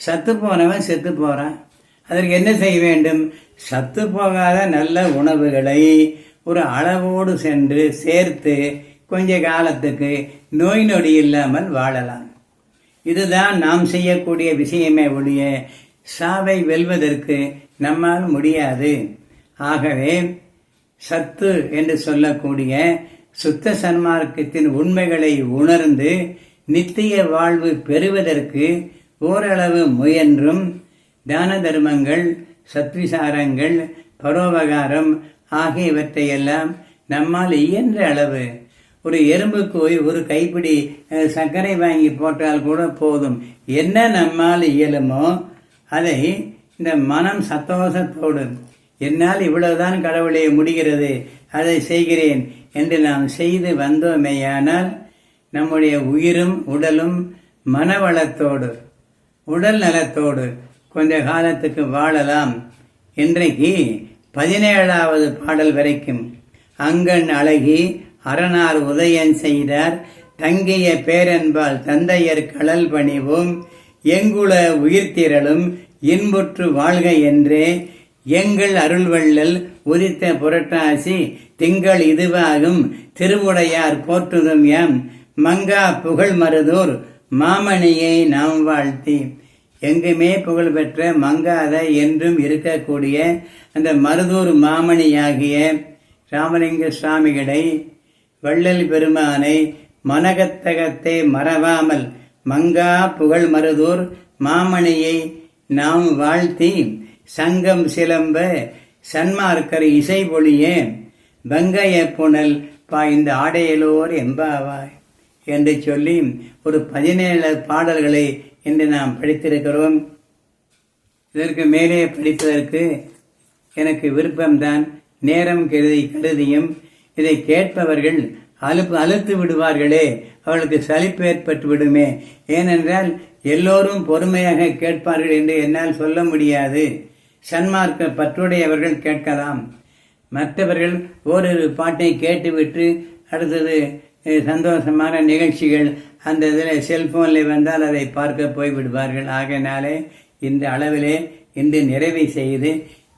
சத்து போனவன் செத்து போறான். அதற்கு என்ன செய்ய வேண்டும்? சத்து போகாத நல்ல உணவுகளை ஒரு அளவோடு சென்று சேர்த்து கொஞ்ச காலத்துக்கு நோய் நொடி இல்லாமல் வாழலாம். இதுதான் நாம் செய்யக்கூடிய விஷயமே ஒழிய சாவை வெல்வதற்கு நம்மால் முடியாது. ஆகவே சத்து என்று சொல்லக்கூடிய சுத்த சன்மார்க்கத்தின் உண்மைகளை உணர்ந்து நித்திய வாழ்வு பெறுவதற்கு ஓரளவு முயன்றும் தான தர்மங்கள், சத்விசாரங்கள், பரோபகாரம் ஆகியவற்றையெல்லாம் நம்மால் இயன்ற அளவு ஒரு எறும்புக்கு ஒரு கைப்பிடி சர்க்கரை வாங்கி போட்டால் கூட போதும். என்ன நம்மால் இயலுமோ அதை இந்த மனம் சந்தோஷத்தோடு என்னால் இவ்வளவுதான் கடவுளே முடிகிறது, அதை செய்கிறேன் என்று நாம் செய்து வந்தோமேயானால் நம்முடைய உயிரும் உடலும் மனவளத்தோடு உடல் நலத்தோடு கொஞ்ச காலத்துக்கு வாழலாம். இன்றைக்கு 17வது பாடல் வரைக்கும் அங்கண் அழகி அரணார் உதயன் செய்தார் தங்கிய பேரன்பால் தந்தையர் கடல் பணிவோம் எங்குள உயிர்த்திரளும் இன்புற்று வாழ்க என்றே எங்கள் அருள்வள்ளல் உதித்த புரட்டாசி திங்கள் இதுவாகும் திருவுடையார் போற்றுதும் யாம் மங்கா புகழ் மருதூர் மாமணியை நாம் வாழ்த்தி. எங்குமே புகழ்பெற்ற மங்காத என்றும் இருக்கக்கூடிய அந்த மருதூர் மாமணியாகிய ராமலிங்க சுவாமிகளை, வள்ளல் பெருமானை மனகத்தகத்தை மறவாமல் மங்கா புகழ் மருதூர் மாமணியை நாம் வாழ்த்தி சங்கம் சிலம்ப சன்மார்க்கர் இசை பொழிய வெங்கைய புனல் பாய்ந்த ஆடையலோர் எம்பாவாய் என்று சொல்லி ஒரு 17 பாடல்களை இன்று நாம் படித்திருக்கிறோம். இதற்கு மேலே படிப்பதற்கு எனக்கு விருப்பம்தான். நேரம் கருதியும் இதை கேட்பவர்கள் அழுத்து விடுவார்களே, அவர்களுக்கு சலிப்பு ஏற்பட்டு விடுமே. ஏனென்றால் எல்லோரும் பொறுமையாக கேட்பார்கள் என்று என்னால் சொல்ல முடியாது. சன்மார்க்க பற்றுடையவர்கள் கேட்கலாம். மற்றவர்கள் ஓரிரு பாட்டை கேட்டுவிட்டு அடுத்தது சந்தோஷமான நிகழ்ச்சிகள் அந்த இதில் செல்போனில் வந்தால் அதை பார்க்க போய்விடுவார்கள். ஆகையினாலே இந்த அளவிலே இன்று நிறைவு செய்து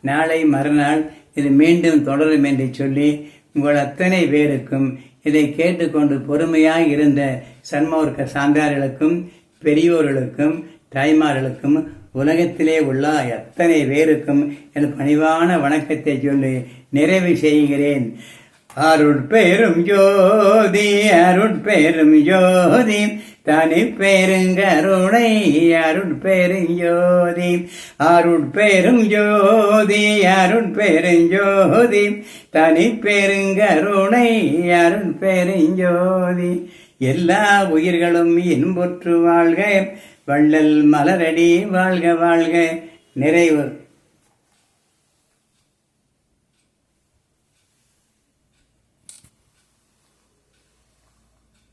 நாளை மறுநாள் இது மீண்டும் தொடரும் என்று சொல்லி உங்கள் அத்தனை பேருக்கும் இதை கேட்டுக்கொண்டு பொறுமையாக இருந்த சன்மார்க்க சான்றார்களுக்கும் பெரியோர்களுக்கும் தாய்மார்களுக்கும் உலகத்திலே உள்ள அத்தனை பேருக்கும் என் பணிவான வணக்கத்தை சொல்லி நிறைவு செய்கிறேன். அருட்பெரும் ஜோதி அருட்பெரும் ஜோதி தனி பெருங்கருணை அருட்பெருஞ்சோதி அருட்பெரும் ஜோதி அருட்பெருஞ்சோதி தனி பெருங்கருணை அருட்பெருஞ்சோதி. எல்லா உயிர்களும் இன்புற்று வாழ்க, வள்ளல் மலரடி வாழ்க வாழ்க. நிறைவு.